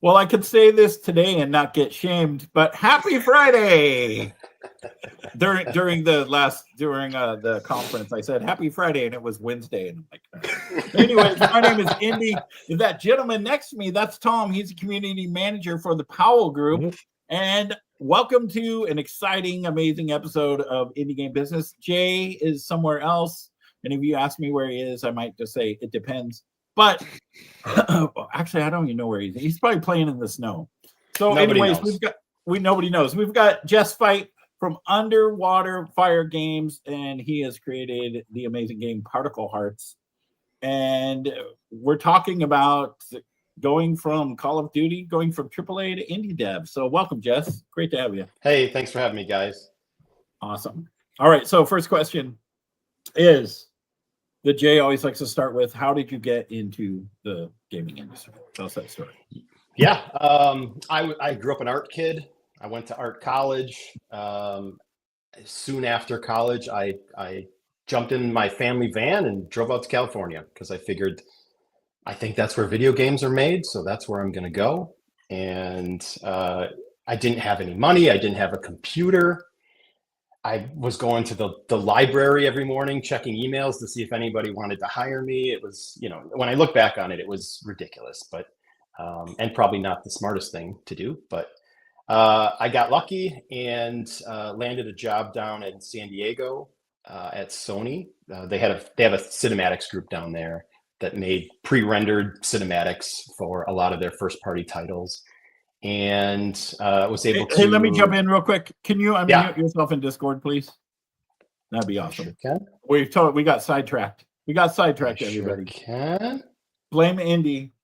Well, I could say this today and not get shamed, but happy Friday. During the conference, I said happy Friday, and it was Wednesday. And I'm like, anyways, my name is Indy. That gentleman next to me, that's Tom. He's a community manager for the Powell Group. Mm-hmm. And welcome to an exciting, amazing episode of Indie Game Business. Jay is somewhere else. And if you ask me where he is, I might just say it depends. But actually, I don't even know where he is. He's probably playing in the snow. So nobody knows. Nobody knows. We've got Jess Feidt from Underwater Fire Games, and he has created the amazing game Particle Hearts. And we're talking about going from Call of Duty, going from AAA to indie dev. So welcome, Jess. Great to have you. Hey, thanks for having me, guys. Awesome. All right, so first question is, that Jay always likes to start with, how did you get into the gaming industry? Tell us that story. Yeah, I grew up an art kid. I went to art college. Soon after college, I jumped in my family van and drove out to California because I figured, I think that's where video games are made, so that's where I'm going to go. And I didn't have any money. I didn't have a computer. I was going to the library every morning, checking emails to see if anybody wanted to hire me. It was, when I look back on it, it was ridiculous, but and probably not the smartest thing to do. But I got lucky and landed a job down in San Diego at Sony. They have a cinematics group down there that made pre-rendered cinematics for a lot of their first-party titles. And was able to... Hey, let me jump in real quick. Can you unmute yourself in Discord, please? That'd be awesome. Sure can. We got sidetracked. Everybody. Sure can. Blame Indy.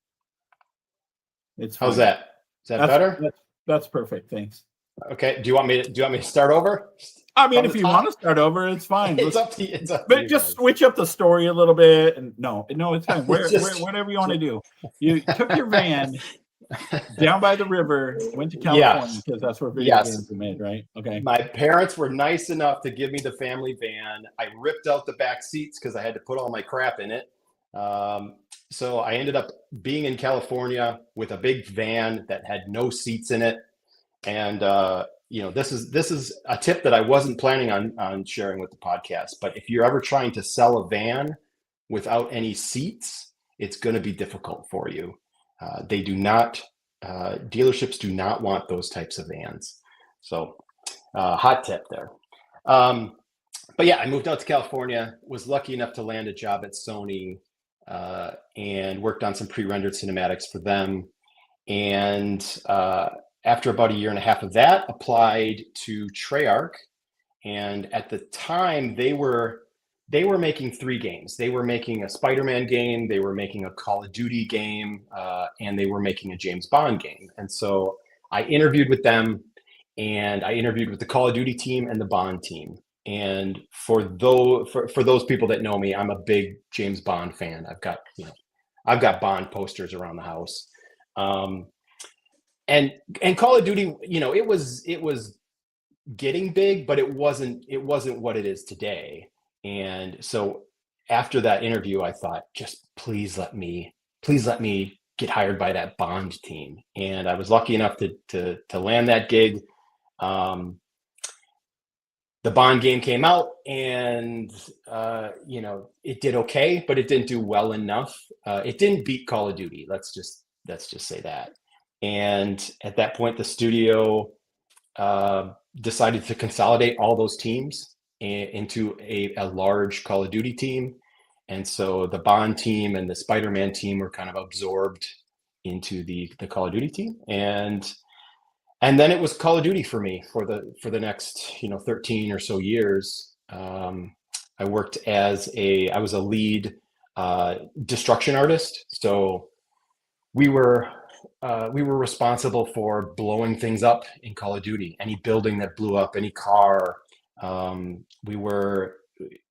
It's fine. How's that? Is that better? That's perfect. Thanks. Okay. Do you want me to start over? I mean, if you want to start over, it's fine. It's up to you. But just switch up the story a little bit. And no, it's fine. Whatever you want to do. You took your van down by the river, went to California because that's where video games are made, right? Okay. My parents were nice enough to give me the family van. I ripped out the back seats because I had to put all my crap in it. So I ended up being in California with a big van that had no seats in it. And this is a tip that I wasn't planning on sharing with the podcast. But if you're ever trying to sell a van without any seats, it's going to be difficult for you. They do not, dealerships do not want those types of vans. So hot tip there. But yeah, I moved out to California, was lucky enough to land a job at Sony and worked on some pre-rendered cinematics for them. And after about a year and a half of that, applied to Treyarch. And at the time, they were making 3 games. They were making a Spider-Man game, they were making a Call of Duty game, and they were making a James Bond game. And so I interviewed with them, and I interviewed with the Call of Duty team and the Bond team. And for those people that know me, I'm a big James Bond fan. I've got Bond posters around the house. And Call of Duty, it was getting big, but it wasn't what it is today. And so after that interview, I thought, just please let me get hired by that Bond team. And I was lucky enough to land that gig. The Bond game came out and, it did okay, but it didn't do well enough. It didn't beat Call of Duty. Let's just say that. And at that point, the studio decided to consolidate all those teams into a large Call of Duty team. And so the Bond team and the Spider-Man team were kind of absorbed into the Call of Duty team. And then it was Call of Duty for me for the next 13 or so years. I worked I was a lead destruction artist. So we were responsible for blowing things up in Call of Duty. Any building that blew up, any car.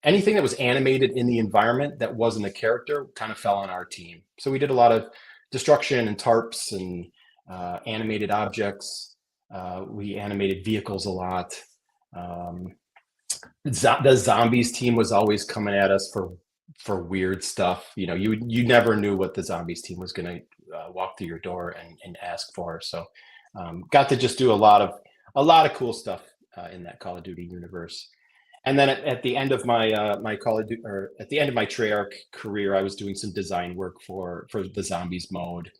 Anything that was animated in the environment that wasn't a character kind of fell on our team. So we did a lot of destruction and tarps and animated objects. We animated vehicles a lot. The zombies team was always coming at us for weird stuff. You never knew what the zombies team was gonna walk through your door and ask for. So got to just do a lot of cool stuff in that Call of Duty universe. And then at the end of my my Call of Duty, or at the end of my Treyarch career, I was doing some design work for the zombies mode,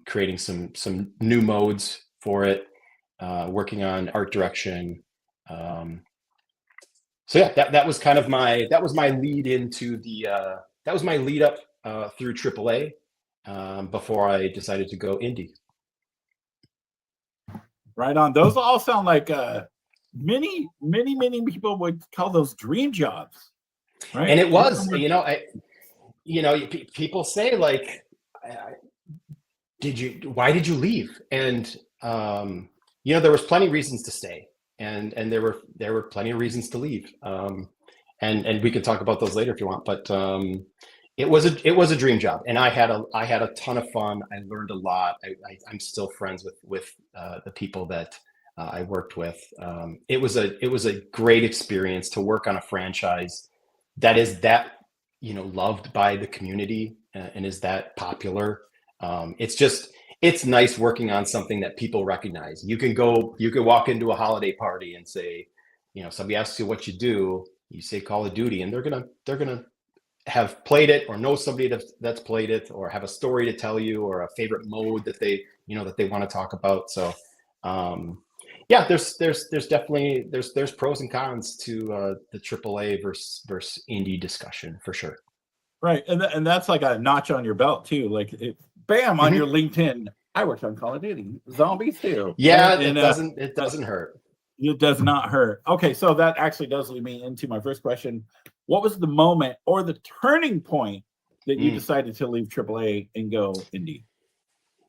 creating some new modes for it, working on art direction. So yeah, that was kind of my lead into the that was my lead up through AAA before I decided to go indie. Right on. Those all sound like many people would call those dream jobs, right? And it was, people say like, why did you leave? And there was plenty of reasons to stay, and there were plenty of reasons to leave. And we can talk about those later if you want, but it was a dream job, and I had a ton of fun. I learned a lot. I'm still friends with the people that I worked with. It was a great experience to work on a franchise that is loved by the community and is that popular. It's nice working on something that people recognize. You can walk into a holiday party and say, somebody asks you what you do, you say Call of Duty, and they're gonna have played it or know somebody that's played it or have a story to tell you or a favorite mode that they want to talk about. So yeah, there's definitely there's pros and cons to the AAA versus indie discussion for sure. Right, and that's like a notch on your belt too. Like bam, on your LinkedIn, I worked on Call of Duty Zombies too. Yeah, and, it doesn't hurt. It does not hurt. Okay, so that actually does lead me into my first question. What was the moment or the turning point that you decided to leave AAA and go indie?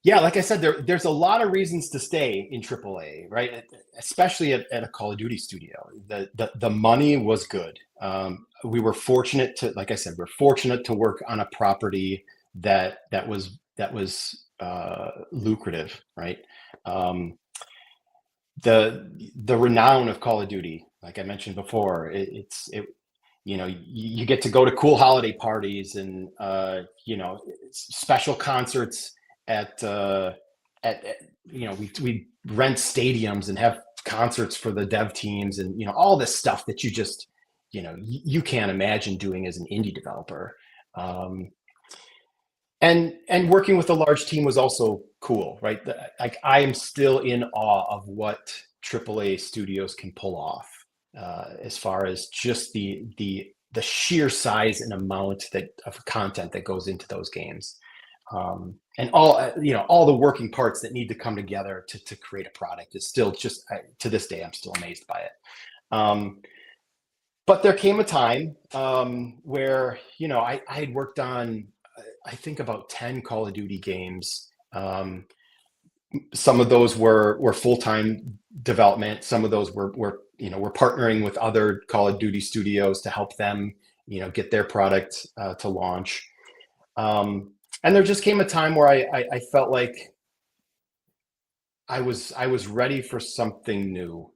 Yeah, like I said, there's a lot of reasons to stay in AAA, right? Especially at a Call of Duty studio. The money was good. We were fortunate to, like I said, we're fortunate to work on a property that was lucrative, right? The renown of Call of Duty, like I mentioned before, you get to go to cool holiday parties and special concerts at we rent stadiums and have concerts for the dev teams and all this stuff that you just you can't imagine doing as an indie developer. And working with a large team was also cool, right? Like I am still in awe of what AAA studios can pull off, as far as just the sheer size and amount of content that goes into those games, and all the working parts that need to come together to create a product is still just to this day I'm still amazed by it. But there came a time where I had worked on I think about 10 Call of Duty games. Some of those were full-time development. Some of those were partnering with other Call of Duty studios to help them, get their product to launch. And there just came a time where I felt like I was ready for something new.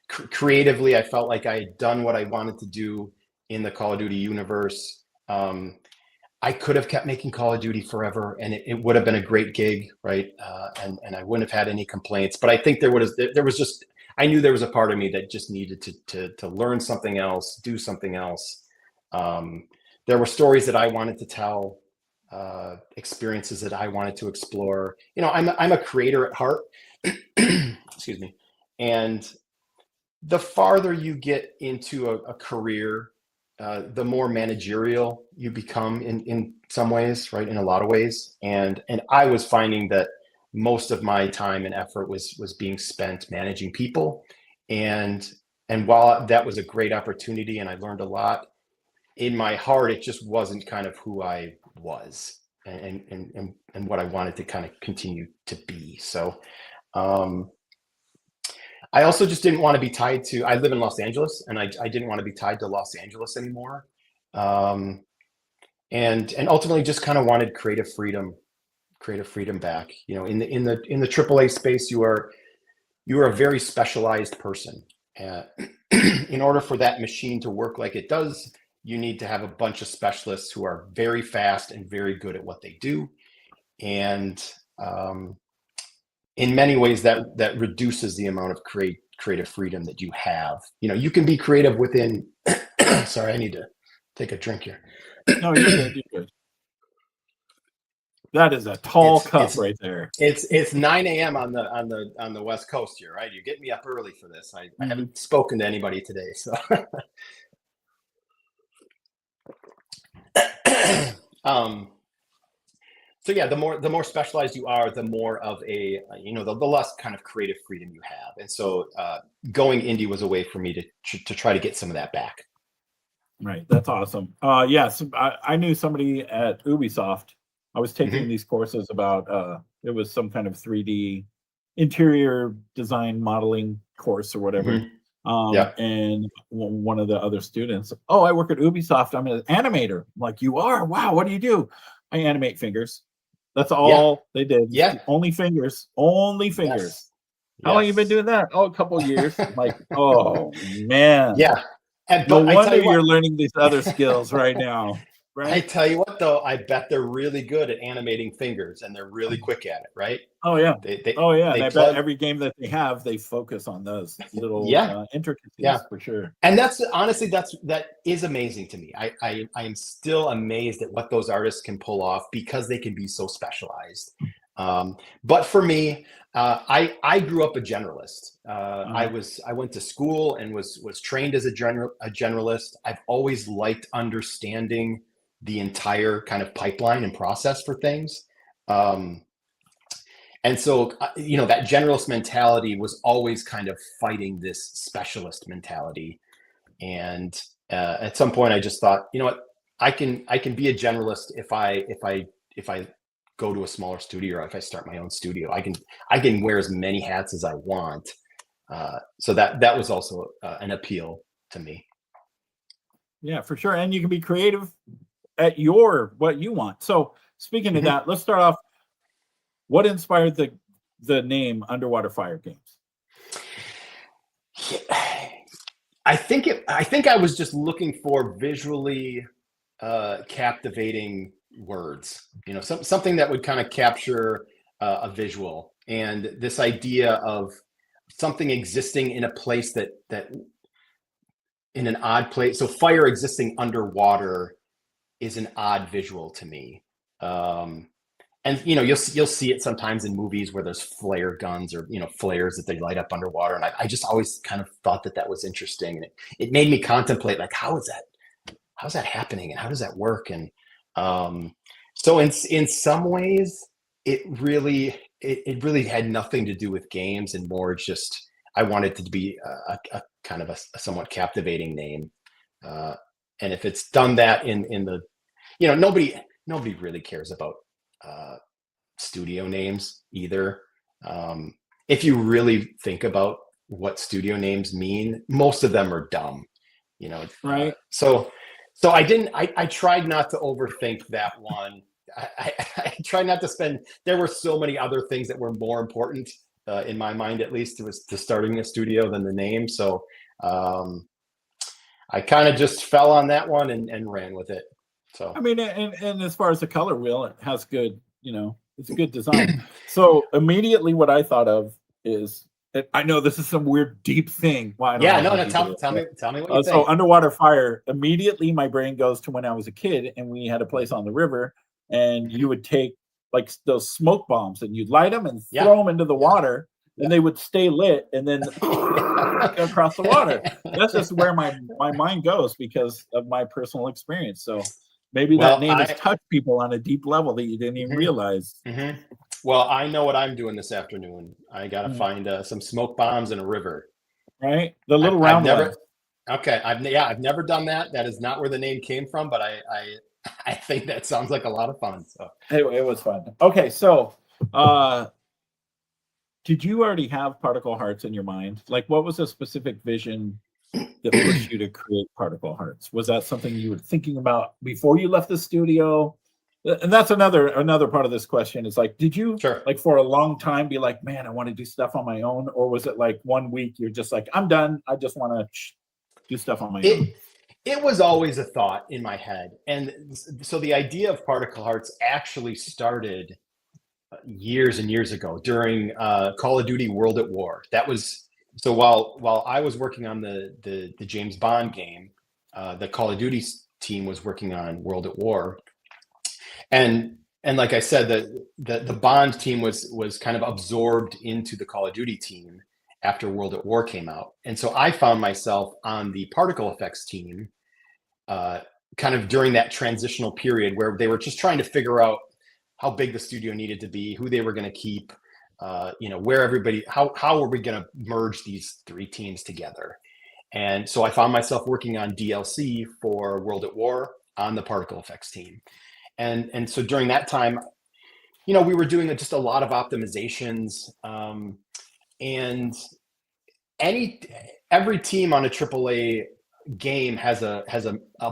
Creatively, I felt like I had done what I wanted to do in the Call of Duty universe. I could have kept making Call of Duty forever, and it would have been a great gig, right? And I wouldn't have had any complaints. But I think I knew there was a part of me that just needed to learn something else, do something else. There were stories that I wanted to tell, experiences that I wanted to explore. I'm a creator at heart. Excuse me. And the farther you get into a career, the more managerial you become in some ways, right? In a lot of ways. And I was finding that most of my time and effort was being spent managing people. And while that was a great opportunity and I learned a lot, in my heart, it just wasn't kind of who I was and what I wanted to kind of continue to be. So, I also just didn't want to be tied to, I live in Los Angeles, and I didn't want to be tied to Los Angeles anymore. And ultimately just kind of wanted creative freedom back. In the AAA space, you are a very specialized person. In order for that machine to work like it does, you need to have a bunch of specialists who are very fast and very good at what they do. and in many ways that reduces the amount of creative freedom that you have. You can be creative within. Sorry, I need to take a drink here. No, you're good. You're good. That is a tall cup right there. It's 9 a.m. on the West Coast here, right? You get me up early for this. I haven't spoken to anybody today, so. So yeah, the more specialized you are, the more of a the less kind of creative freedom you have, and so going indie was a way for me to try to get some of that back. Right, that's awesome. Yes, I knew somebody at Ubisoft. I was taking these courses about it was some kind of 3D interior design modeling course or whatever. And one of the other students, I work at Ubisoft. I'm an animator. I'm like, you are? Wow, what do you do? I animate fingers. That's all they did. Yeah. Only fingers. Only fingers. Yes. How long you been doing that? A couple of years. I'm like, oh man. Yeah. No wonder you're learning these other skills right now. Right? I tell you what, though, I bet they're really good at animating fingers, and they're really quick at it, right? Oh yeah. I bet every game that they have, they focus on those little intricacies for sure. And that's honestly, that is amazing to me. I am still amazed at what those artists can pull off because they can be so specialized. But for me, I grew up a generalist. I went to school and was trained as a generalist. I've always liked understanding the entire kind of pipeline and process for things. And so, that generalist mentality was always kind of fighting this specialist mentality. And at some point I just thought, you know what, I can be a generalist if I go to a smaller studio, or if I start my own studio, I can wear as many hats as I want. So that was also an appeal to me. Yeah, for sure. And you can be creative at what you want. So speaking of that, let's start off. What inspired the name Underwater Fire Games? I think I was just looking for visually captivating words, something that would kind of capture a visual, and this idea of something existing in a place that in an odd place. So fire existing underwater is an odd visual to me. And you'll see it sometimes in movies where there's flare guns or flares that they light up underwater, and I just always kind of thought that was interesting, and it made me contemplate, like, how's that happening and how does that work? And so in some ways it really had nothing to do with games, and more just I wanted it to be a kind of a somewhat captivating name, and if it's done that in the nobody really cares about studio names either. If you really think about what studio names mean, most of them are dumb, right? So I tried not to overthink that one. I tried not to spend. There were so many other things that were more important in my mind, at least, to starting a studio than the name. So I kind of just fell on that one and ran with it. So I mean, and as far as the color wheel, it has good, it's a good design. So immediately what I thought of is, I know this is some weird deep thing. Tell me what you think. So Underwater Fire, immediately my brain goes to when I was a kid and we had a place on the river, and you would take like those smoke bombs and you'd light them and throw them into the water, and they would stay lit and then across the water. That's just where my mind goes because of my personal experience. So maybe that name has touched people on a deep level that you didn't even realize. Well, I know what I'm doing this afternoon. I got to find some smoke bombs in a river. Right? The little round ones. Okay. I've never done that. That is not where the name came from, but I think that sounds like a lot of fun. So it was fun. Okay. So, did you already have Particle Hearts in your mind? Like, what was a specific vision that pushed you to create Particle Hearts? Was that something you were thinking about before you left the studio? And that's another part of this question. Is like, did you like for a long time be like, man, I want to do stuff on my own? Or was it like 1 week you're just like, I'm done, I just want to do stuff on my own? It was always a thought in my head. And so the idea of Particle Hearts actually started years and years ago during Call of Duty World at War. That was so while I was working on the James Bond game, the Call of Duty team was working on World at War, and like I said, the Bond team was kind of absorbed into the Call of Duty team after World at War came out, and so I found myself on the particle effects team, kind of during that transitional period where they were just trying to figure out how big the studio needed to be, who they were going to keep, where everybody, how are we going to merge these three teams together? And so I found myself working on DLC for World at War on the particle effects team. And so during that time, we were doing just a lot of optimizations, and every team on a AAA game has a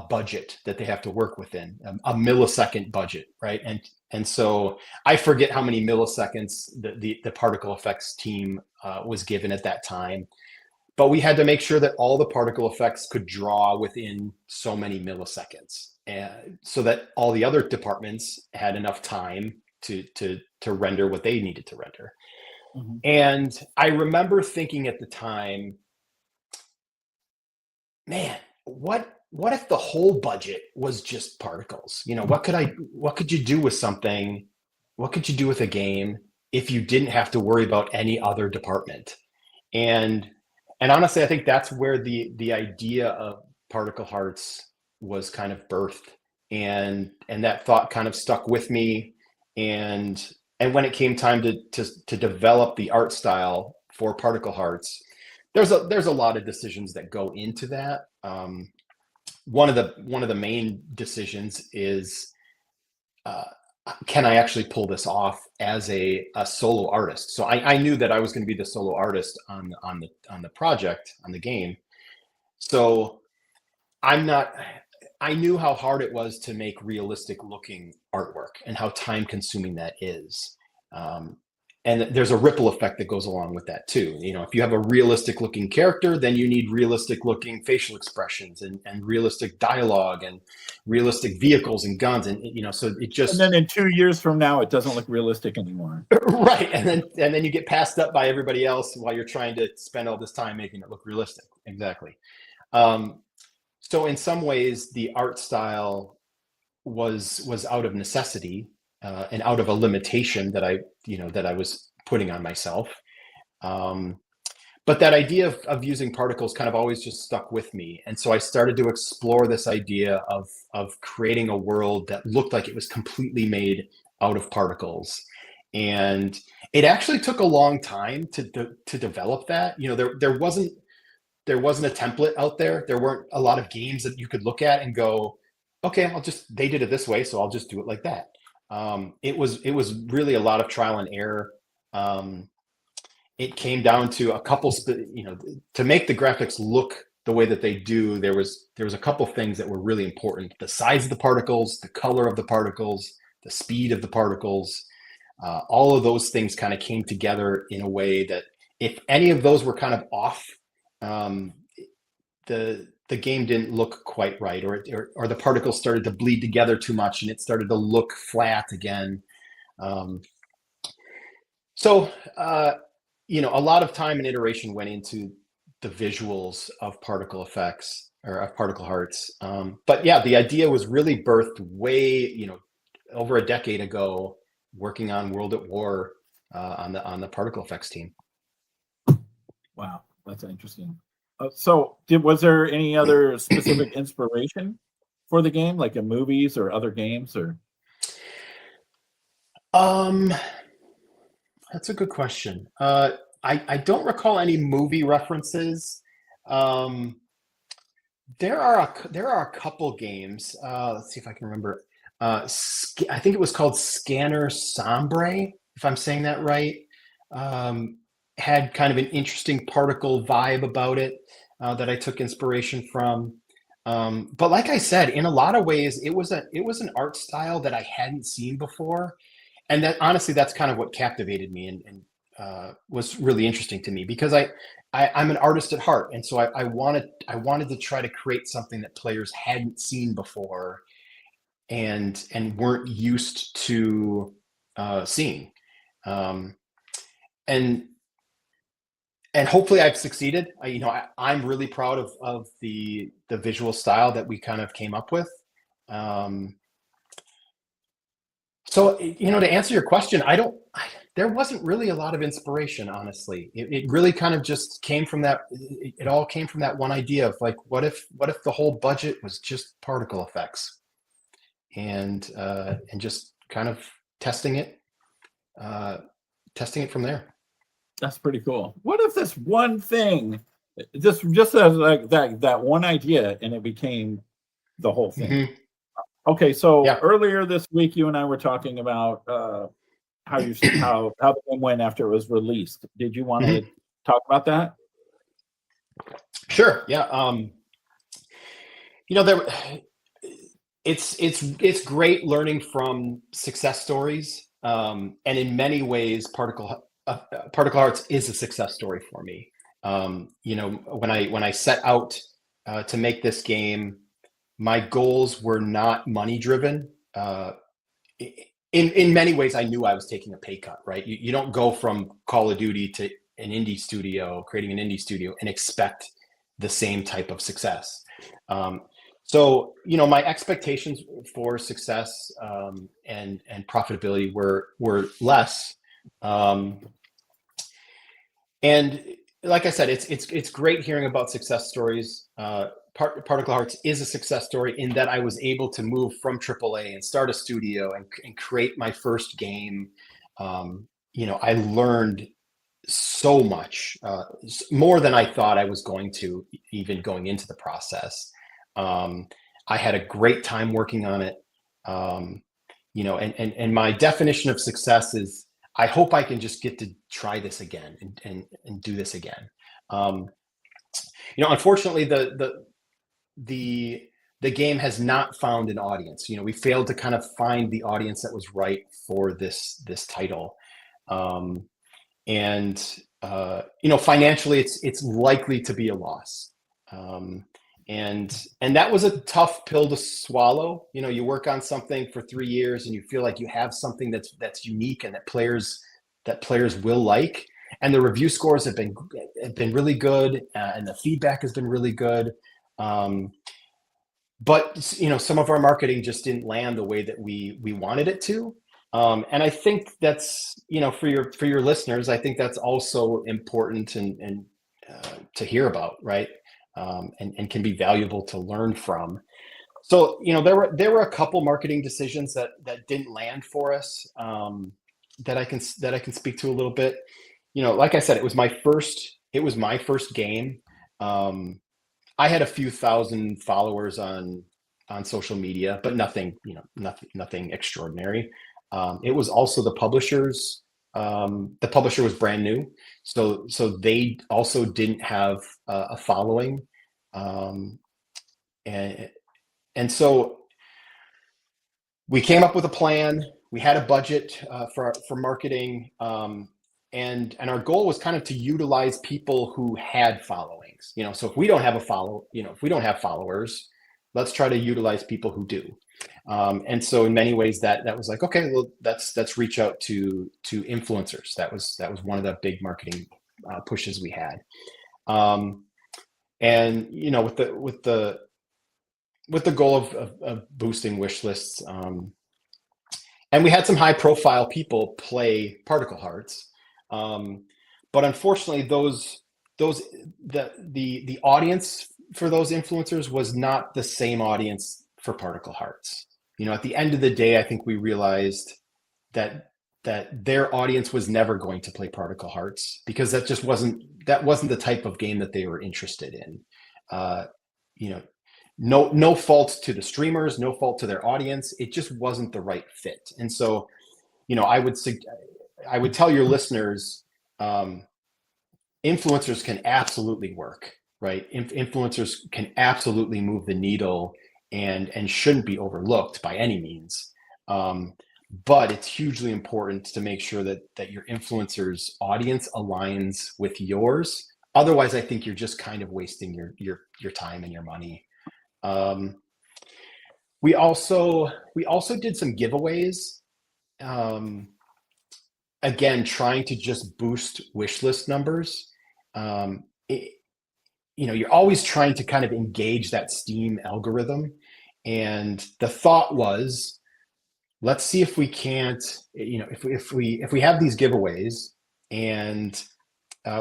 budget that they have to work within, a millisecond budget, right? And so I forget how many milliseconds the particle effects team was given at that time, but we had to make sure that all the particle effects could draw within so many milliseconds, so that all the other departments had enough time to render what they needed to render. Mm-hmm. And I remember thinking at the time, man, what if the whole budget was just particles? What could you do with something? What could you do with a game if you didn't have to worry about any other department? And honestly, I think that's where the idea of Particle Hearts was kind of birthed, and that thought kind of stuck with me. And when it came time to develop the art style for Particle Hearts, there's a lot of decisions that go into that. One of the main decisions is, can I actually pull this off as a solo artist? So I knew that I was going to be the solo artist on the project, on the game. So I knew how hard it was to make realistic looking artwork and how time consuming that is. And there's a ripple effect that goes along with that too. If you have a realistic looking character, then you need realistic looking facial expressions and realistic dialogue and realistic vehicles and guns. And, so it just... And then in 2 years from now, it doesn't look realistic anymore. Right. And then you get passed up by everybody else while you're trying to spend all this time making it look realistic. Exactly. So in some ways, the art style was out of necessity, and out of a limitation that I was putting on myself. But that idea of using particles kind of always just stuck with me. And so I started to explore this idea of creating a world that looked like it was completely made out of particles. And it actually took a long time to develop that. There wasn't a template out there. There weren't a lot of games that you could look at and go, okay, they did it this way, so I'll just do it like that. It was really a lot of trial and error. It came down to a couple, to make the graphics look the way that they do. There was a couple things that were really important: the size of the particles, the color of the particles, the speed of the particles. All of those things kind of came together in a way that if any of those were kind of off, the game didn't look quite right, or the particles started to bleed together too much and it started to look flat again. So a lot of time and iteration went into the visuals of particle effects, or of Particle Hearts. But yeah, the idea was really birthed way, over a decade ago, working on World at War, on the particle effects team. Wow, that's interesting. So was there any other specific inspiration for the game, like in movies or other games, or? That's a good question. I don't recall any movie references. There are a couple games. Let's see if I can remember. I think it was called Scanner Sombre, if I'm saying that right. Had kind of an interesting particle vibe about it, that I took inspiration from. But like I said, in a lot of ways, it was an art style that I hadn't seen before. And that honestly, that's kind of what captivated me and was really interesting to me, because I'm an artist at heart. And so I wanted to try to create something that players hadn't seen before and weren't used to seeing. Um, and hopefully I've succeeded. I'm really proud of the visual style that we kind of came up with. So, to answer your question, there wasn't really a lot of inspiration, honestly. It really kind of just came from that. It all came from that one idea of like, what if the whole budget was just particle effects, and just kind of testing it from there. That's pretty cool. What if this one thing, just as like that one idea, and it became the whole thing? Mm-hmm. Okay, so Yeah. earlier this week, you and I were talking about how the game went after it was released. Did you want to talk about that? Sure. Yeah. It's great learning from success stories, and in many ways, Particle Hearts is a success story for me. When I set out to make this game, my goals were not money driven. In many ways, I knew I was taking a pay cut, right? You don't go from Call of Duty to an indie studio, creating an indie studio, and expect the same type of success. So, my expectations for success and profitability were less. And like I said, it's great hearing about success stories. Particle Hearts is a success story in that I was able to move from AAA and start a studio and create my first game. I learned so much, more than I thought I was going to, even going into the process. I had a great time working on it. And my definition of success is, I hope I can just get to try this again and do this again. Unfortunately, the game has not found an audience. We failed to kind of find the audience that was right for this title. Financially, it's likely to be a loss. And that was a tough pill to swallow. You work on something for 3 years and you feel like you have something that's unique and that players will like. And the review scores have been really good, and the feedback has been really good. But some of our marketing just didn't land the way that we wanted it to. And I think that's, for your listeners, I think that's also important and to hear about, right? And can be valuable to learn from. So, there were a couple marketing decisions that didn't land for us, that I can speak to a little bit. Like I said, it was my first game. I had a few thousand followers on social media, but nothing extraordinary. It was also the publishers. The publisher was brand new, so they also didn't have a following, and so we came up with a plan. We had a budget for marketing, and our goal was kind of to utilize people who had followings. So if we don't have if we don't have followers, let's try to utilize people who do. And so in many ways that was like, okay, well, let's reach out to influencers. That was one of the big marketing pushes we had. And with the goal of boosting wish lists, and we had some high profile people play Particle Hearts, but unfortunately the audience for those influencers was not the same audience for Particle Hearts. At the end of the day, I think we realized that their audience was never going to play Particle Hearts because that just wasn't the type of game that they were interested in. No fault to the streamers, no fault to their audience. It just wasn't the right fit. And so, I would tell your listeners, influencers can absolutely work, right? Influencers can absolutely move the needle and shouldn't be overlooked by any means. But it's hugely important to make sure that your influencer's audience aligns with yours. Otherwise, I think you're just kind of wasting your time and your money. We also did some giveaways. again, trying to just boost wish list numbers. You're always trying to kind of engage that Steam algorithm. And the thought was, let's see if we can't, if we have these giveaways and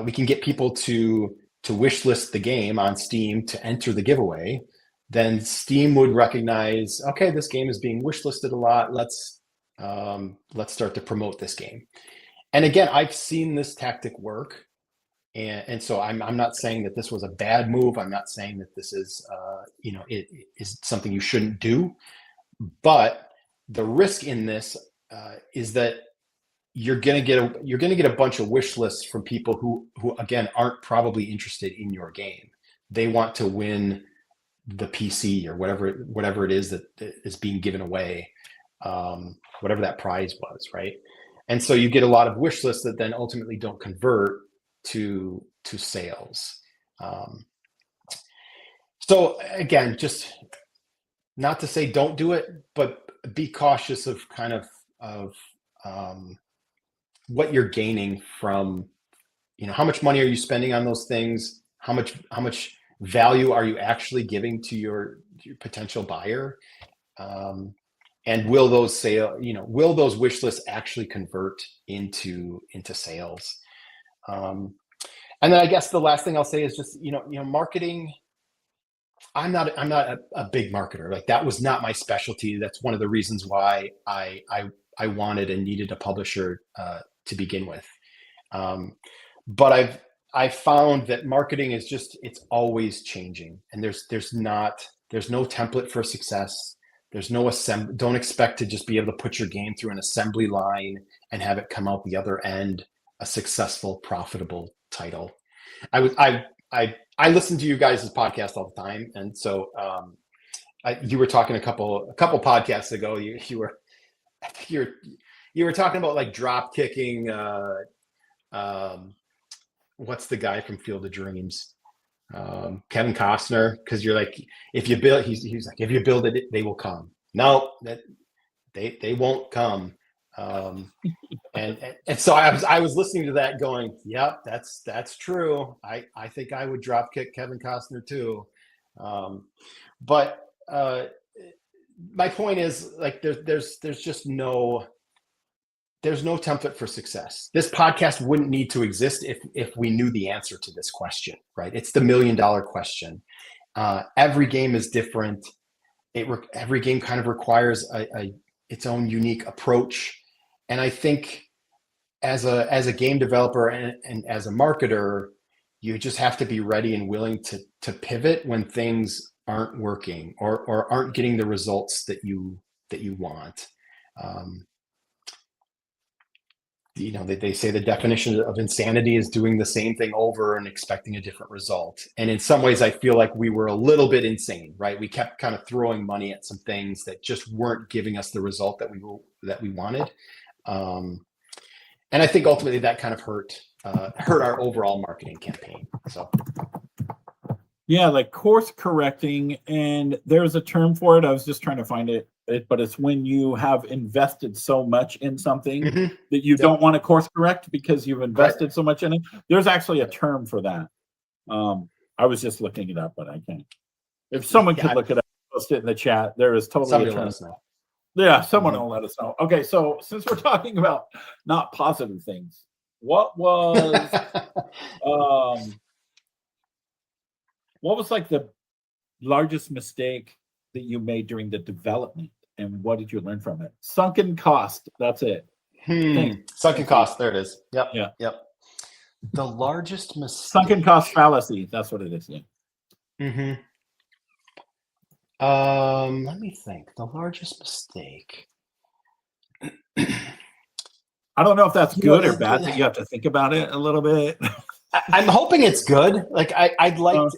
we can get people to wish list the game on Steam to enter the giveaway, then Steam would recognize, okay, this game is being wish listed a lot. Let's start to promote this game. And again, I've seen this tactic work. And so I'm not saying that this was a bad move. I'm not saying that this is, it is something you shouldn't do. But the risk in this is that you're gonna get a bunch of wish lists from people who again aren't probably interested in your game. They want to win the PC or whatever it is that is being given away, whatever that prize was, right? And so you get a lot of wish lists that then ultimately don't convert to sales. So again, just not to say don't do it, but be cautious of kind of what you're gaining from, how much money are you spending on those things? How much value are you actually giving to your potential buyer? And will those will those wish lists actually convert into sales? And then I guess the last thing I'll say is just, marketing. I'm not a big marketer. Like, that was not my specialty. That's one of the reasons why I wanted and needed a publisher to begin with. But I've found that marketing is it's always changing, and there's no template for success. There's no don't expect to just be able to put your game through an assembly line and have it come out the other end a successful, profitable title. I listen to you guys' podcast all the time, and so you were talking a couple podcasts ago. You were talking about like drop kicking. What's the guy from Field of Dreams? Kevin Costner, because you're like, if you build, he's like, if you build it, they will come. No, that they won't come. And so I was listening to that going, yep, that's true. I think I would drop kick Kevin Costner too. But my point is, like, there's just no template for success. This podcast wouldn't need to exist if we knew the answer to this question, right? It's the $1 million question. Every game is different. Every game kind of requires its own unique approach. And I think as a game developer and as a marketer, you just have to be ready and willing to pivot when things aren't working or aren't getting the results that you want. They say the definition of insanity is doing the same thing over and expecting a different result. And in some ways, I feel like we were a little bit insane, right? We kept kind of throwing money at some things that just weren't giving us the result that we wanted. And I think ultimately that kind of hurt our overall marketing campaign. So. Yeah, like course correcting, and there's a term for it. I was just trying to find it, but it's when you have invested so much in something that you don't want to course correct because you've invested so much in it. There's actually a term for that. I was just looking it up, but I can't. If someone could look it up, post it in the chat. There is totally a term. Let us know. Yeah, someone will let us know. Okay, so since we're talking about not positive things, what was what was like the largest mistake that you made during the development, and what did you learn from it? Sunken cost. That's it. Sunken cost. There it is. Yep. Yeah. Yep. The largest mistake. Sunken cost fallacy. That's what it is. Yeah. Let me think. The largest mistake. I don't know if that's good or bad. That you have to think about it a little bit. I'm hoping it's good. Like I'd like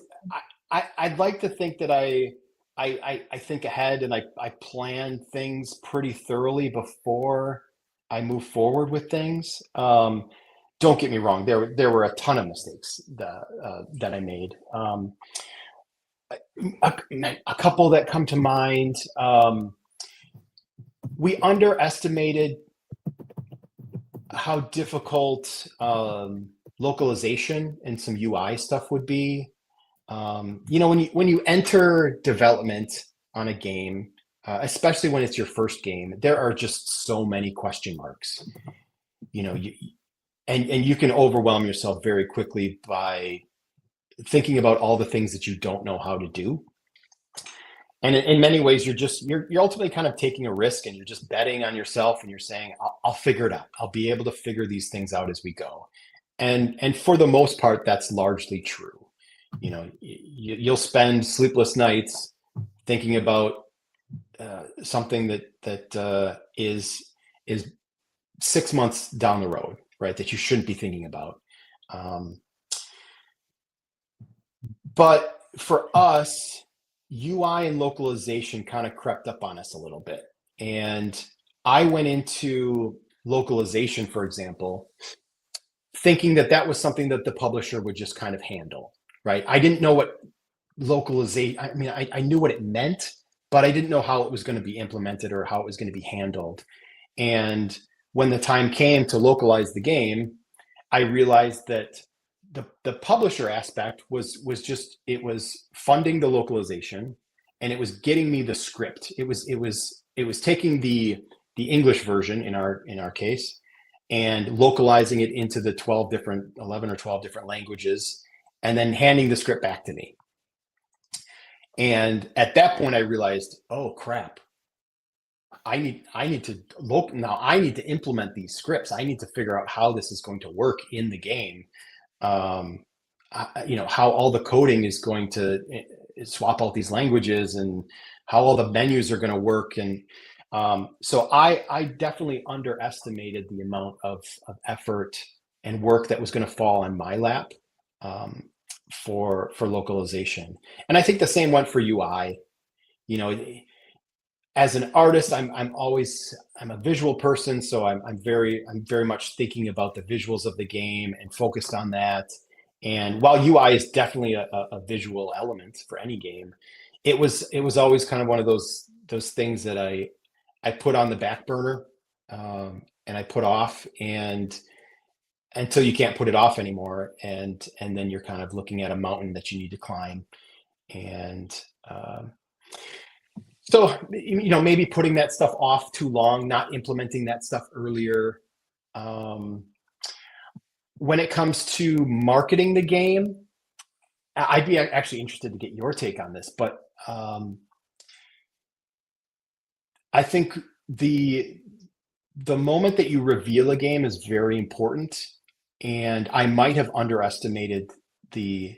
to think that I think ahead and I plan things pretty thoroughly before I move forward with things. Don't get me wrong. There were a ton of mistakes that I made. A couple that come to mind. We underestimated how difficult localization and some UI stuff would be. When you enter development on a game, especially when it's your first game, there are just so many question marks. And you can overwhelm yourself very quickly by thinking about all the things that you don't know how to do. And in many ways, you're ultimately kind of taking a risk, and you're just betting on yourself, and you're saying, I'll figure it out. I'll be able to figure these things out as we go. And for the most part, that's largely true. You'll spend sleepless nights thinking about something that is 6 months down the road, right? That you shouldn't be thinking about. But for us, UI and localization kind of crept up on us a little bit. And I went into localization, for example, thinking that was something that the publisher would just kind of handle, right? I didn't know what localization, I knew what it meant, but I didn't know how it was going to be implemented or how it was going to be handled. And when the time came to localize the game, I realized that the publisher aspect was just, it was funding the localization, and it was getting me the script. It was taking the English version in our case and localizing it into the 11 or 12 different languages, and then handing the script back to me. And at that point I realized, oh crap, I need to implement these scripts. I need to figure out how this is going to work in the game. How all the coding is going to swap out these languages, and how all the menus are going to work. And so I definitely underestimated the amount of effort and work that was going to fall on my lap for localization. And I think the same went for UI. As an artist, I'm a visual person, so I'm very much thinking about the visuals of the game and focused on that. And while UI is definitely a visual element for any game, it was always kind of one of those things that I put on the back burner, and I put off, and until you can't put it off anymore, and then you're kind of looking at a mountain that you need to climb. And so, maybe putting that stuff off too long, not implementing that stuff earlier. When it comes to marketing the game, I'd be actually interested to get your take on this, but I think the moment that you reveal a game is very important, and I might have underestimated the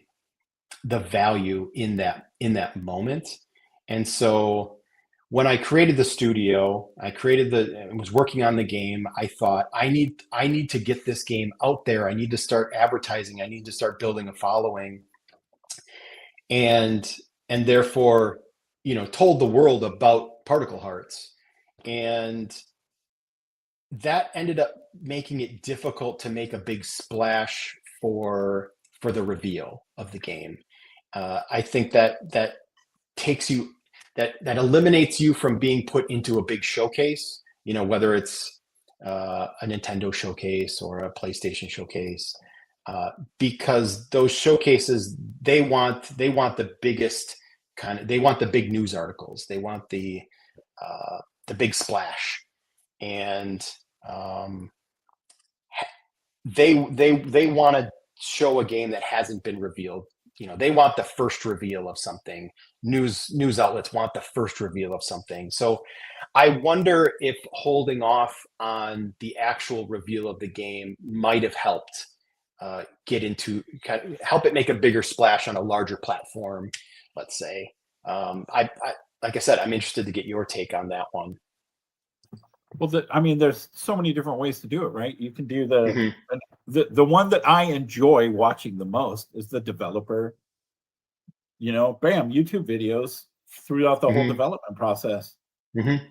value in that moment. And so when I created the studio, and was working on the game, I thought I need to get this game out there. I need to start advertising. I need to start building a following, and therefore, told the world about Particle Hearts. And that ended up making it difficult to make a big splash for the reveal of the game. I think that takes you, that eliminates you from being put into a big showcase, whether it's a Nintendo showcase or a PlayStation showcase, because those showcases, they want the biggest they want the big news articles. They want the big splash. And they want to show a game that hasn't been revealed. They want the first reveal of something. News outlets want the first reveal of something. So I wonder if holding off on the actual reveal of the game might have helped help it make a bigger splash on a larger platform, let's say. Like I said, I'm interested to get your take on that one. Well, there's so many different ways to do it, right? You can do the one that I enjoy watching the most is the developer, YouTube videos throughout the whole development process.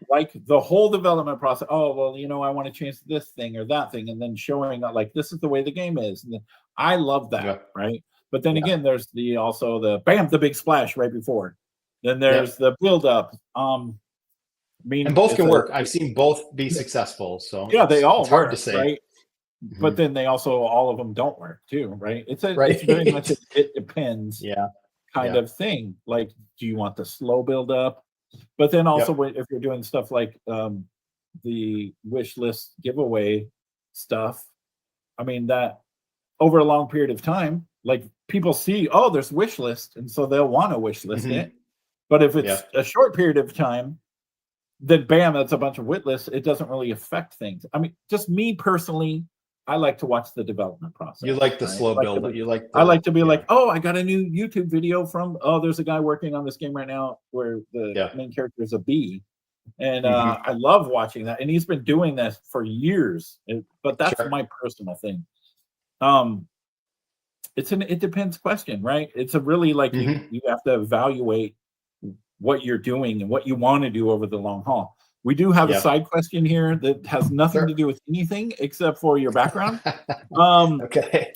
Like the whole development process. Oh, well, I want to change this thing or that thing, and then showing like this is the way the game is. And I love that, right? But then again, there's the big splash right before. Then there's the build up. And both can work. I've seen both be successful. So yeah, they all it's hard work, to say. right? but then they also, all of them don't work too, right? It's Right. very much it depends Yeah. kind Yeah. of thing. Like, do you want the slow build up? But then also if you're doing stuff like the wish list giveaway stuff, I mean, that over a long period of time, like people see, oh, there's wish list, and so they'll want to wish list it. But if it's a short period of time, then bam, that's a bunch of wish lists. It doesn't really affect things. I mean, just me personally, I like to watch the development process. You like the slow build. I like to be like, oh, I got a new YouTube video from, there's a guy working on this game right now where the main character is a bee. And I love watching that. And he's been doing this for years. But that's my personal thing. It's an it depends question, right? It's a really like you have to evaluate what you're doing and what you want to do over the long haul. We do have a side question here that has nothing to do with anything except for your background. Okay.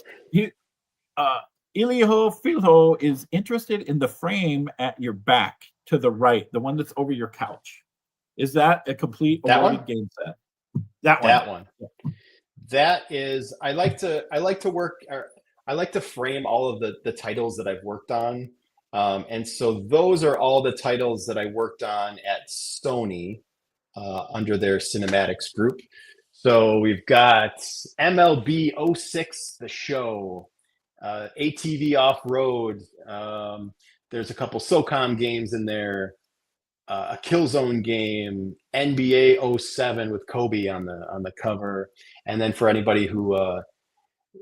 Ilio Filho is interested in the frame at your back to the right, the one that's over your couch. Is that a complete awarded game set? That one. Yeah. That is, I like to frame all of the titles that I've worked on. And so those are all the titles that I worked on at Sony under their cinematics group. So we've got MLB 06, the show, ATV Off-Road. There's a couple SOCOM games in there, a Killzone game, NBA 07 with Kobe on the cover. And then for anybody who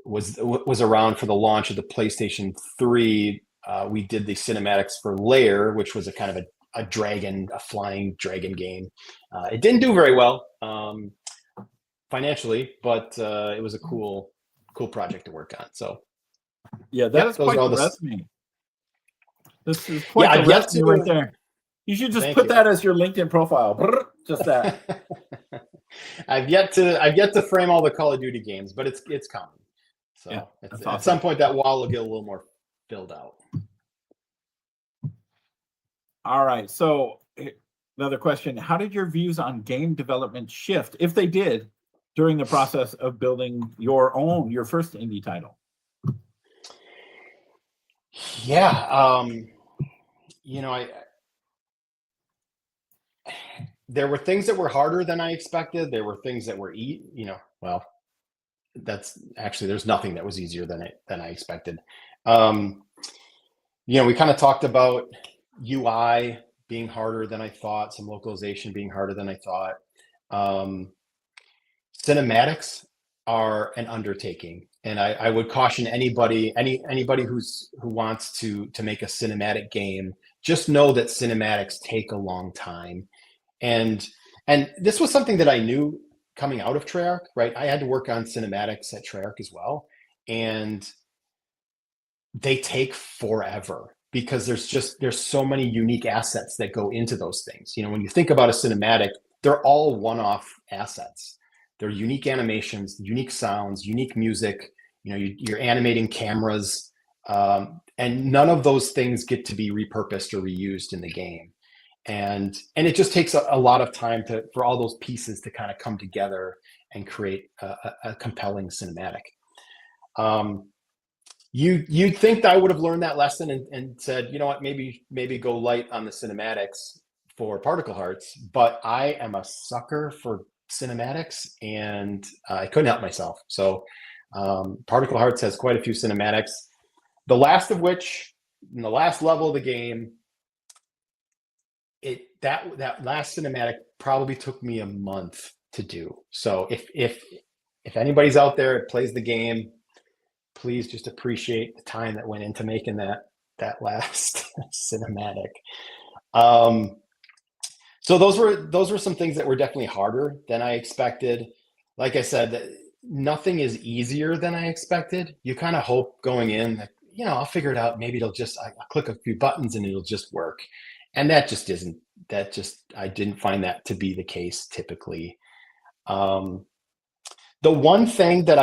was around for the launch of the PlayStation 3, we did the cinematics for Lair, which was a kind of a flying dragon game. It didn't do very well financially, but it was a cool project to work on. So yeah, that is quite the resume. This is quite the resume right there. You should just put that as your LinkedIn profile. Just that. I've yet to frame all the Call of Duty games, but it's coming. So at some point that wall will get a little more filled out. All right. So another question: how did your views on game development shift, if they did, during the process of building your first indie title? Yeah. There were things that were harder than I expected. There were things that were there's nothing that was easier than I expected. We kind of talked about UI being harder than I thought, some localization being harder than I thought. Cinematics are an undertaking, and I would caution anybody who wants to make a cinematic game, just know that cinematics take a long time. And this was something that I knew coming out of Treyarch, right? I had to work on cinematics at Treyarch as well, and they take forever because there's so many unique assets that go into those things. When you think about a cinematic, they're all one-off assets. They're unique animations, unique sounds, unique music. You're animating cameras, and none of those things get to be repurposed or reused in the game. And it just takes a lot of time for all those pieces to kind of come together and create a compelling cinematic. You'd think that I would have learned that lesson and said, you know what, maybe go light on the cinematics for Particle Hearts, but I am a sucker for cinematics, and I couldn't help myself. So Particle Hearts has quite a few cinematics, the last of which, in the last level of the game, that last cinematic probably took me a month to do. So if anybody's out there that plays the game, please just appreciate the time that went into making that last cinematic. So those were some things that were definitely harder than I expected. Like I said, nothing is easier than I expected. You kind of hope going in that, I'll figure it out. Maybe I'll click a few buttons and it'll just work. And I didn't find that to be the case typically. The one thing that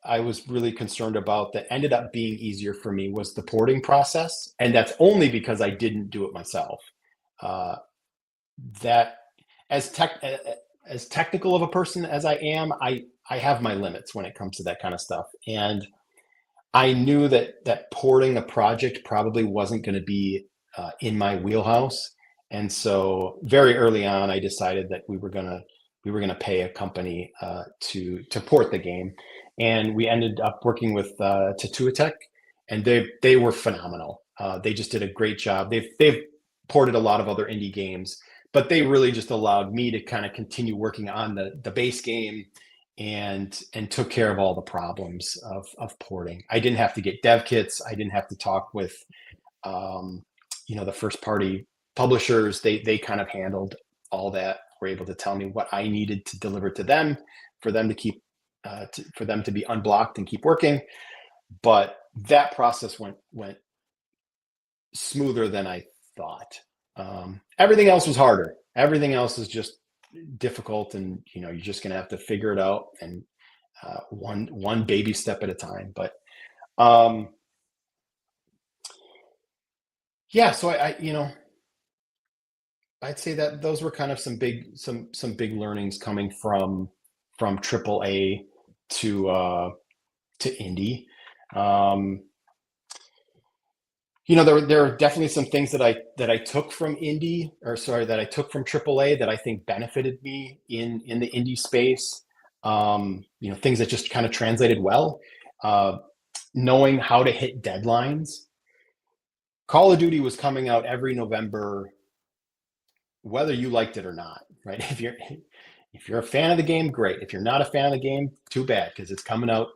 I was really concerned about that ended up being easier for me was the porting process. And that's only because I didn't do it myself. That as as technical of a person as I am, I have my limits when it comes to that kind of stuff. And I knew that porting a project probably wasn't going to be in my wheelhouse. And so very early on, I decided that we were gonna pay a company to port the game, and we ended up working with Tatuatech, and they were phenomenal. They just did a great job. They've ported a lot of other indie games, but they really just allowed me to kind of continue working on the base game and took care of all the problems of porting. I didn't have to get dev kits. I didn't have to talk with the first party publishers. They kind of handled all that, were able to tell me what I needed to deliver to them for them to keep for them to be unblocked and keep working. But that process went smoother than I thought. Everything else was harder. Everything else is just difficult, and you're just gonna have to figure it out, and one baby step at a time. But yeah, so I'd say that those were kind of some big learnings coming from AAA to indie. There are definitely some things that I took from indie, or sorry, that I took from AAA that I think benefited me in the indie space. Things that just kind of translated well. Knowing how to hit deadlines. Call of Duty was coming out every November, whether you liked it or not, right? If you're a fan of the game, great. If you're not a fan of the game, too bad, because it's coming out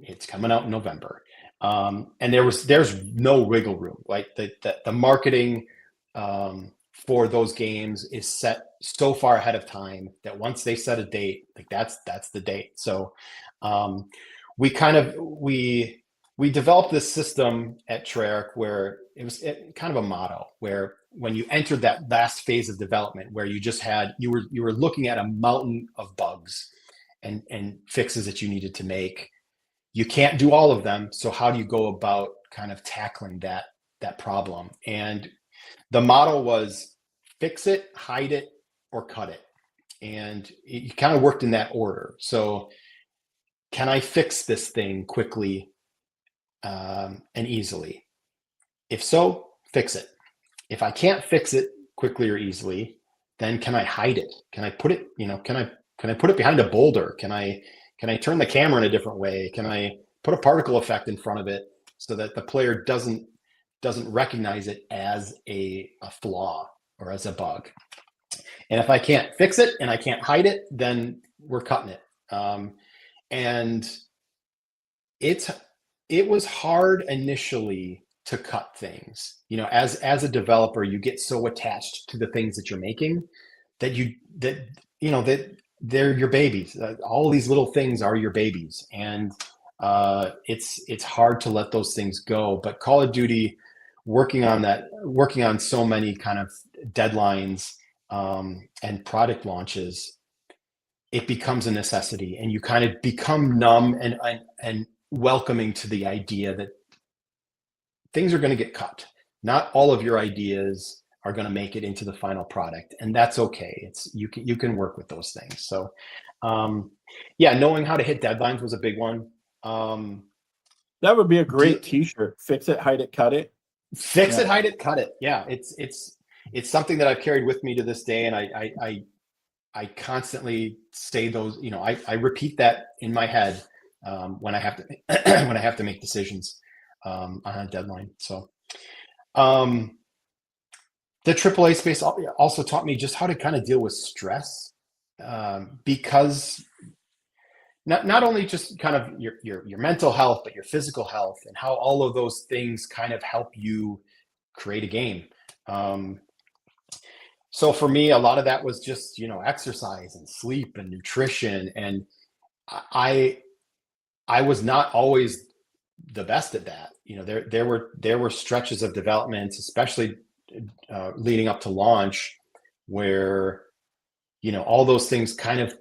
in November. And there's no wiggle room, right? The marketing for those games is set so far ahead of time that once they set a date, like that's the date. So we developed this system at Treyarch where it was kind of a motto, where when you entered that last phase of development, where you were looking at a mountain of bugs and fixes that you needed to make. You can't do all of them. So how do you go about kind of tackling that problem? And the model was fix it, hide it, or cut it. And it kind of worked in that order. So can I fix this thing quickly and easily? If so, fix it. If I can't fix it quickly or easily, then can I hide it? Can I put it, can I put it behind a boulder? Can I turn the camera in a different way? Can I put a particle effect in front of it so that the player doesn't recognize it as a flaw or as a bug? And if I can't fix it and I can't hide it, then we're cutting it. And it was hard initially to cut things. As a developer, you get so attached to the things that you're making that they're your babies. All these little things are your babies, and it's hard to let those things go. But Call of Duty, working on so many kind of deadlines and product launches, it becomes a necessity, and you kind of become numb and welcoming to the idea that things are going to get cut. Not all of your ideas are going to make it into the final product, and that's okay. You can work with those things. So knowing how to hit deadlines was a big one. That would be a great t-shirt. Fix it, hide it, cut it. Fix it, hide it, cut it. Yeah, it's something that I've carried with me to this day, and I constantly say those. I repeat that in my head when I have to make decisions on a deadline. So the AAA space also taught me just how to kind of deal with stress, because not only just kind of your mental health, but your physical health, and how all of those things kind of help you create a game. So for me, a lot of that was just, exercise and sleep and nutrition. And I was not always the best at that. There were stretches of development, especially leading up to launch, where, all those things kind of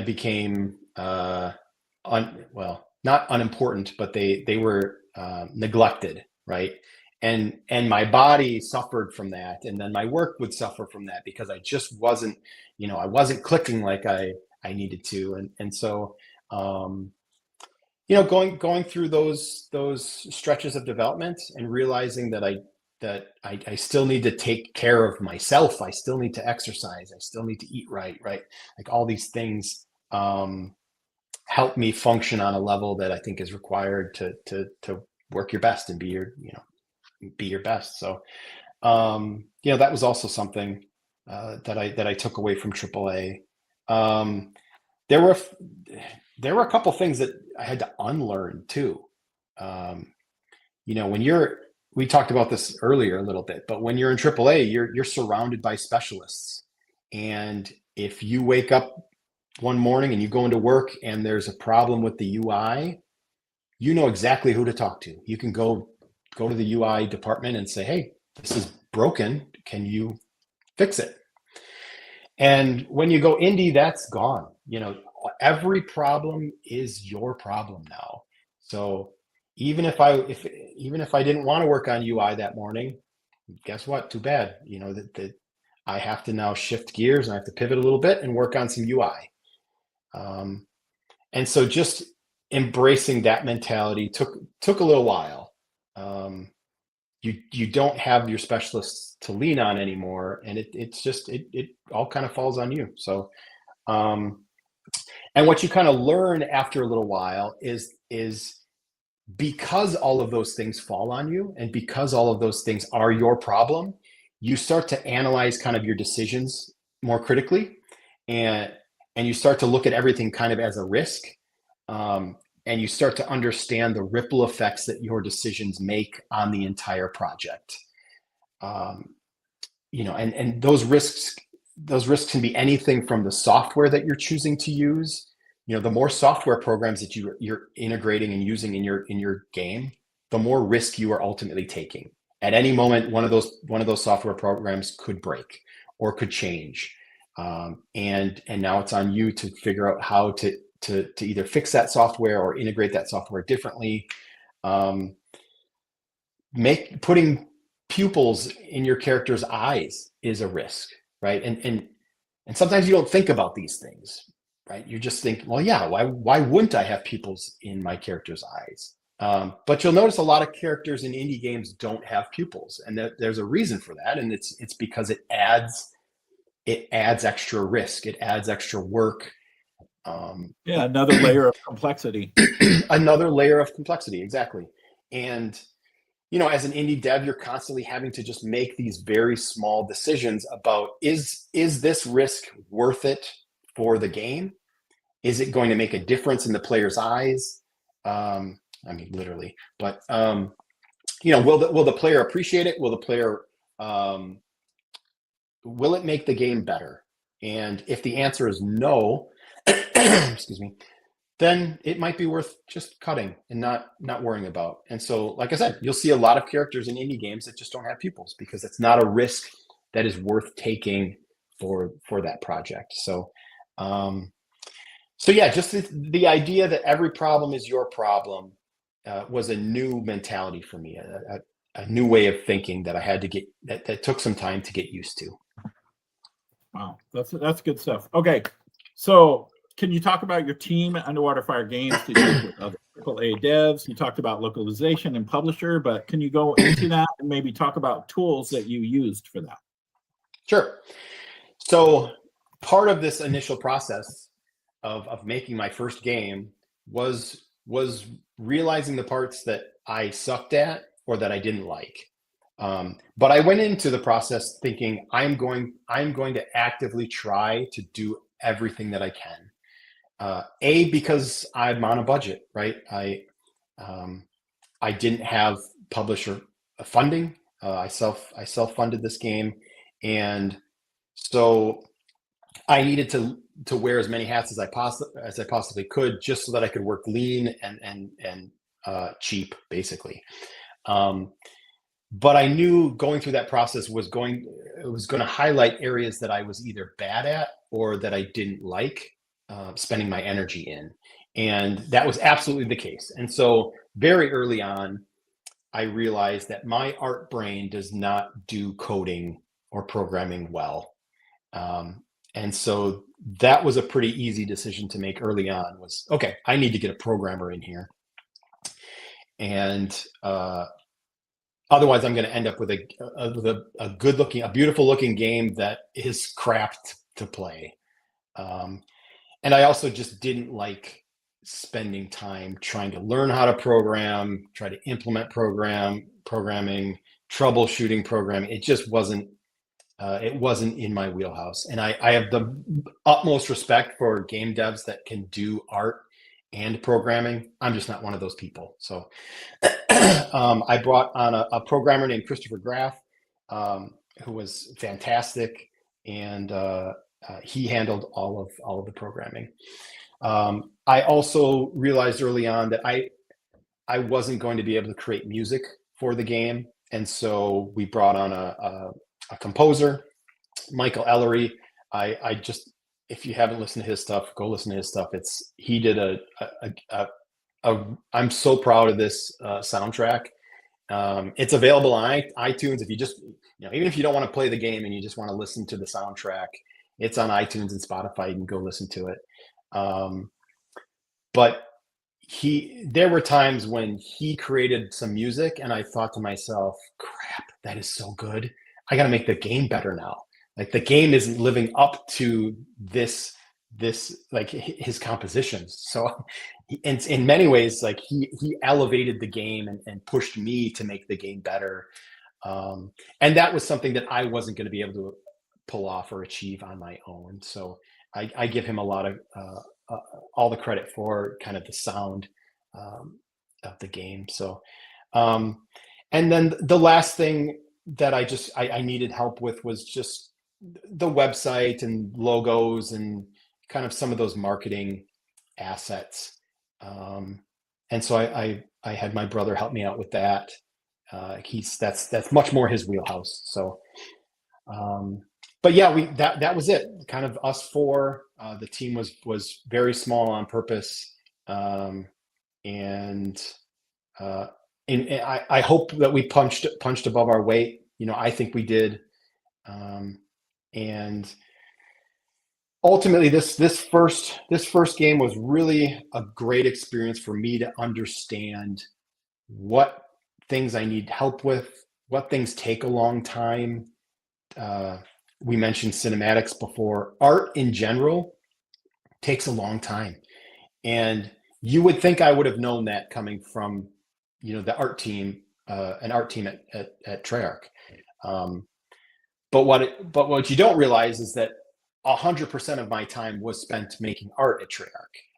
became, not unimportant, but they were neglected. Right. and my body suffered from that, and then my work would suffer from that because I just wasn't, I wasn't clicking like I needed to. And so going through those stretches of development and realizing that I still need to take care of myself. I still need to exercise. I still need to eat right. Like all these things help me function on a level that I think is required to work your best and be your best. So, that was also something that I took away from AAA. There were a couple things that I had to unlearn too. We talked about this earlier a little bit, but when you're in AAA, you're surrounded by specialists. And if you wake up one morning and you go into work and there's a problem with the UI, you know exactly who to talk to. You can go to the UI department and say, hey, this is broken. Can you fix it? And when you go indie, that's gone. Every problem is your problem now. So even if I didn't want to work on UI that morning, guess what? Too bad. That I have to now shift gears and I have to pivot a little bit and work on some UI. And so just embracing that mentality took a little while. You don't have your specialists to lean on anymore, and it all kind of falls on you. So, and what you kind of learn after a little while is because all of those things fall on you, and because all of those things are your problem, you start to analyze kind of your decisions more critically, and you start to look at everything kind of as a risk. And you start to understand the ripple effects that your decisions make on the entire project. And those risks can be anything from the software that you're choosing to use. The more software programs that you're integrating and using in your game, the more risk you are ultimately taking. At any moment, one of those software programs could break or could change, and now it's on you to figure out how to either fix that software or integrate that software differently. Putting pupils in your character's eyes is a risk, right? And sometimes you don't think about these things, right? You just think, well, yeah, why wouldn't I have pupils in my character's eyes? But you'll notice a lot of characters in indie games don't have pupils, and there's a reason for that, and it's because it adds extra risk, it adds extra work. Another layer of complexity. Another layer of complexity, exactly. And as an indie dev, you're constantly having to just make these very small decisions about is this risk worth it for the game? Is it going to make a difference in the player's eyes? Literally, but will the player appreciate it? Will it make the game better? And if the answer is no, excuse me, then it might be worth just cutting and not worrying about. And so, like I said, you'll see a lot of characters in indie games that just don't have pupils because it's not a risk that is worth taking for that project. So, just the idea that every problem is your problem was a new mentality for me, a new way of thinking that I had to get that took some time to get used to. Wow, that's good stuff. Okay, so can you talk about your team at Underwater Fire Games to do with other AAA devs? You talked about localization and publisher, but can you go into that and maybe talk about tools that you used for that? Sure. So part of this initial process of making my first game was realizing the parts that I sucked at or that I didn't like. But I went into the process thinking I'm going to actively try to do everything that I can. Because I'm on a budget, right? I didn't have publisher funding. I self-funded this game, and so I needed to wear as many hats as I possibly could, just so that I could work lean and cheap, basically. But I knew going through that process was going to highlight areas that I was either bad at or that I didn't like spending my energy in. And that was absolutely the case. And so very early on, I realized that my art brain does not do coding or programming well. And so that was a pretty easy decision to make early on was, okay, I need to get a programmer in here. And otherwise I'm going to end up with a good looking, a beautiful looking game that is crap to play. And I also just didn't like spending time trying to learn how to program, try to implement programming, troubleshooting programming. It just wasn't in my wheelhouse. And I have the utmost respect for game devs that can do art and programming. I'm just not one of those people. So I brought on a programmer named Christopher Graff, who was fantastic. And he handled all of the programming. I also realized early on that I wasn't going to be able to create music for the game. And so we brought on a composer, Michael Ellery. I just, if you haven't listened to his stuff, go listen to his stuff. He did I'm so proud of this soundtrack. It's available on iTunes. If you just, even if you don't want to play the game and you just want to listen to the soundtrack, it's on iTunes and Spotify. You can go listen to it. But there were times when he created some music and I thought to myself, crap, that is so good. I got to make the game better now. Like the game isn't living up to this like his compositions. So in many ways, like he elevated the game and pushed me to make the game better. And that was something that I wasn't going to be able to pull off or achieve on my own. So I give him a lot of all the credit for kind of the sound of the game. So and then the last thing that I needed help with was just the website and logos and kind of some of those marketing assets. And so I had my brother help me out with that. That's much more his wheelhouse. So but yeah, that was it. Kind of us four. The team was very small on purpose, and I hope that we punched above our weight. I think we did, and ultimately, this first game was really a great experience for me to understand what things I need help with, what things take a long time. We mentioned cinematics before. Art in general takes a long time. And you would think I would have known that coming from, the art team, an art team at Treyarch. But what you don't realize is that 100% of my time was spent making art at Treyarch.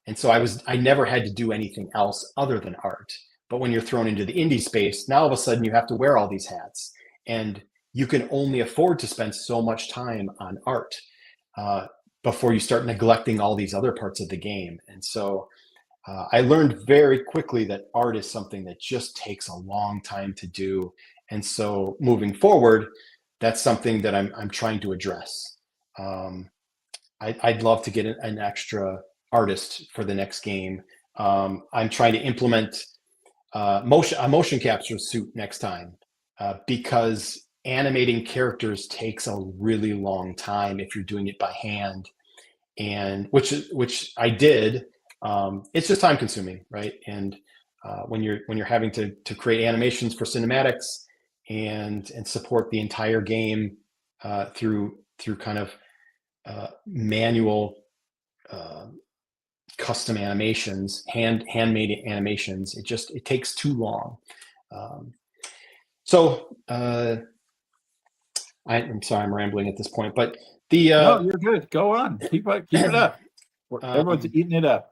And so I never had to do anything else other than art. But when you're thrown into the indie space, now all of a sudden you have to wear all these hats. And you can only afford to spend so much time on art before you start neglecting all these other parts of the game. And so I learned very quickly that art is something that just takes a long time to do. And so moving forward, that's something that I'm trying to address. I'd love to get an extra artist for the next game. I'm trying to implement a motion capture suit next time because animating characters takes a really long time if you're doing it by hand, and which I did. It's just time consuming, right? And when you're having to create animations for cinematics and support the entire game through kind of manual custom animations, handmade animations, it takes too long. So I'm sorry, I'm rambling at this point, but no, you're good. Go on, keep it up. Everyone's eating it up.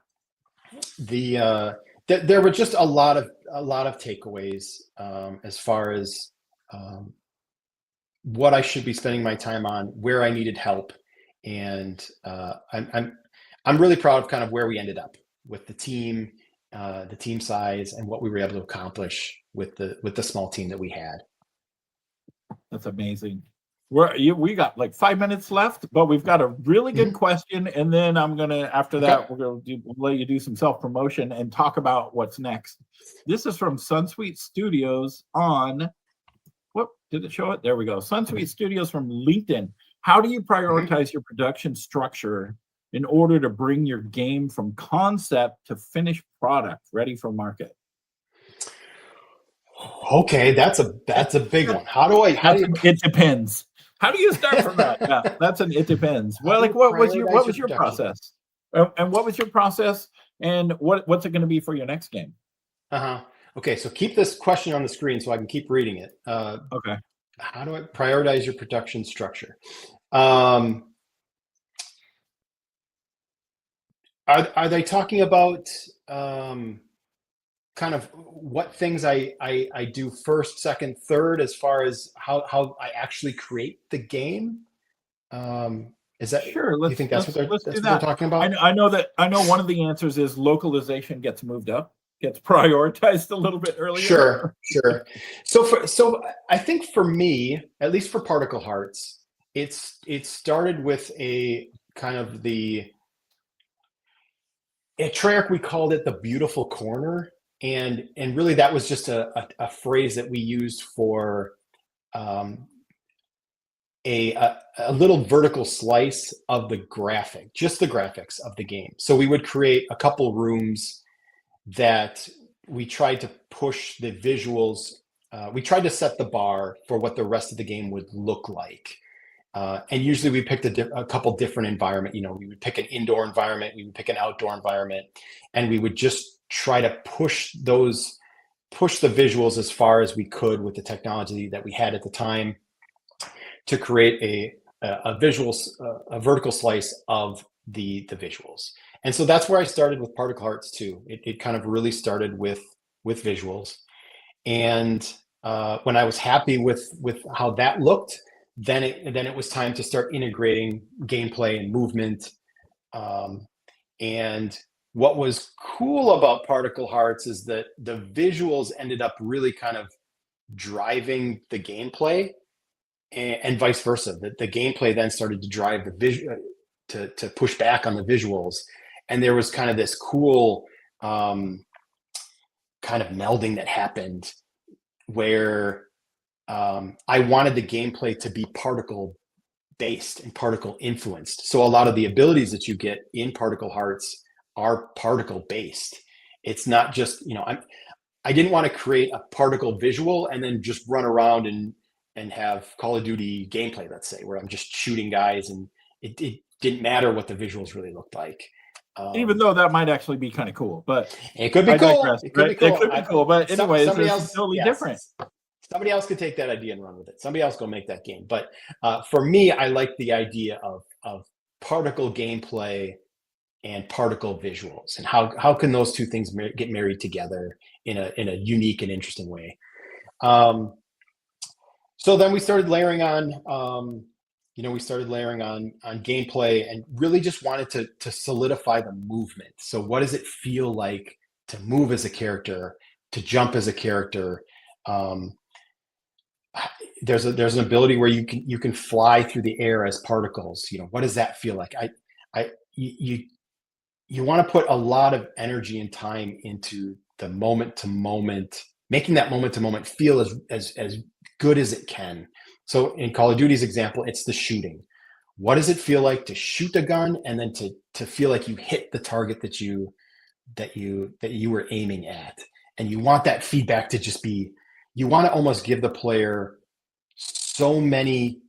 There were just a lot of takeaways as far as what I should be spending my time on, where I needed help, and I'm really proud of kind of where we ended up with the team size and what we were able to accomplish with the small team that we had. That's amazing. We got like 5 minutes left, but we've got a really good question, and then I'm gonna after that we'll let you do some self promotion and talk about what's next. This is from Sunsweet Studios on what did it show it? There we go. Sunsweet Studios from LinkedIn. How do you prioritize your production structure in order to bring your game from concept to finished product ready for market? Okay, that's a big one. It depends. How do you start from that? Yeah, it depends. Well, like what was your process? And what was your process? And what's it going to be for your next game? Okay, so keep this question on the screen so I can keep reading it. Okay. How do I prioritize your production structure? Are they talking about kind of what things I do first, second, third, as far as how I actually create the game? Is that sure? You think that's what they're talking about? I know one of the answers is localization gets moved up, gets prioritized a little bit earlier. Sure. So I think for me, at least for Particle Hearts, it started with a kind of at Treyarch we called it the beautiful corner. And really, that was just a phrase that we used for a little vertical slice of just the graphics of the game. So we would create a couple rooms that we tried to push the visuals. We tried to set the bar for what the rest of the game would look like. And usually we picked a couple different environment. We would pick an indoor environment, we would pick an outdoor environment, and we would just try to push the visuals as far as we could with the technology that we had at the time to create a vertical slice of the visuals. And so that's where I started with Particle Hearts too. It kind of really started with visuals. And when I was happy with how that looked, then it was time to start integrating gameplay and movement. And what was cool about Particle Hearts is that the visuals ended up really kind of driving the gameplay, and vice versa. That the gameplay then started to drive the visual to push back on the visuals, and there was kind of this cool kind of melding that happened where I wanted the gameplay to be particle based and particle influenced. So a lot of the abilities that you get in Particle Hearts are particle based. It's not just, I didn't want to create a particle visual and then just run around and have Call of Duty gameplay, let's say, where I'm just shooting guys and it didn't matter what the visuals really looked like. Even though that might actually be kind of cool, but it could be cool. It could be cool, but anyways, it's totally different. Somebody else could take that idea and run with it. Somebody else go make that game. But for me, I like the idea of particle gameplay and particle visuals, and how can those two things get married together in a unique and interesting way. So then we started layering on, gameplay, and really just wanted to solidify the movement. So what does it feel like to move as a character, to jump as a character? There's an ability where you can fly through the air as particles. What does that feel like? You want to put a lot of energy and time into the moment to moment, making that moment to moment feel as good as it can. So in Call of Duty's example, it's the shooting. What does it feel like to shoot the gun and then to feel like you hit the target that you were aiming at? And you want that feedback to just be, you want to almost give the player so many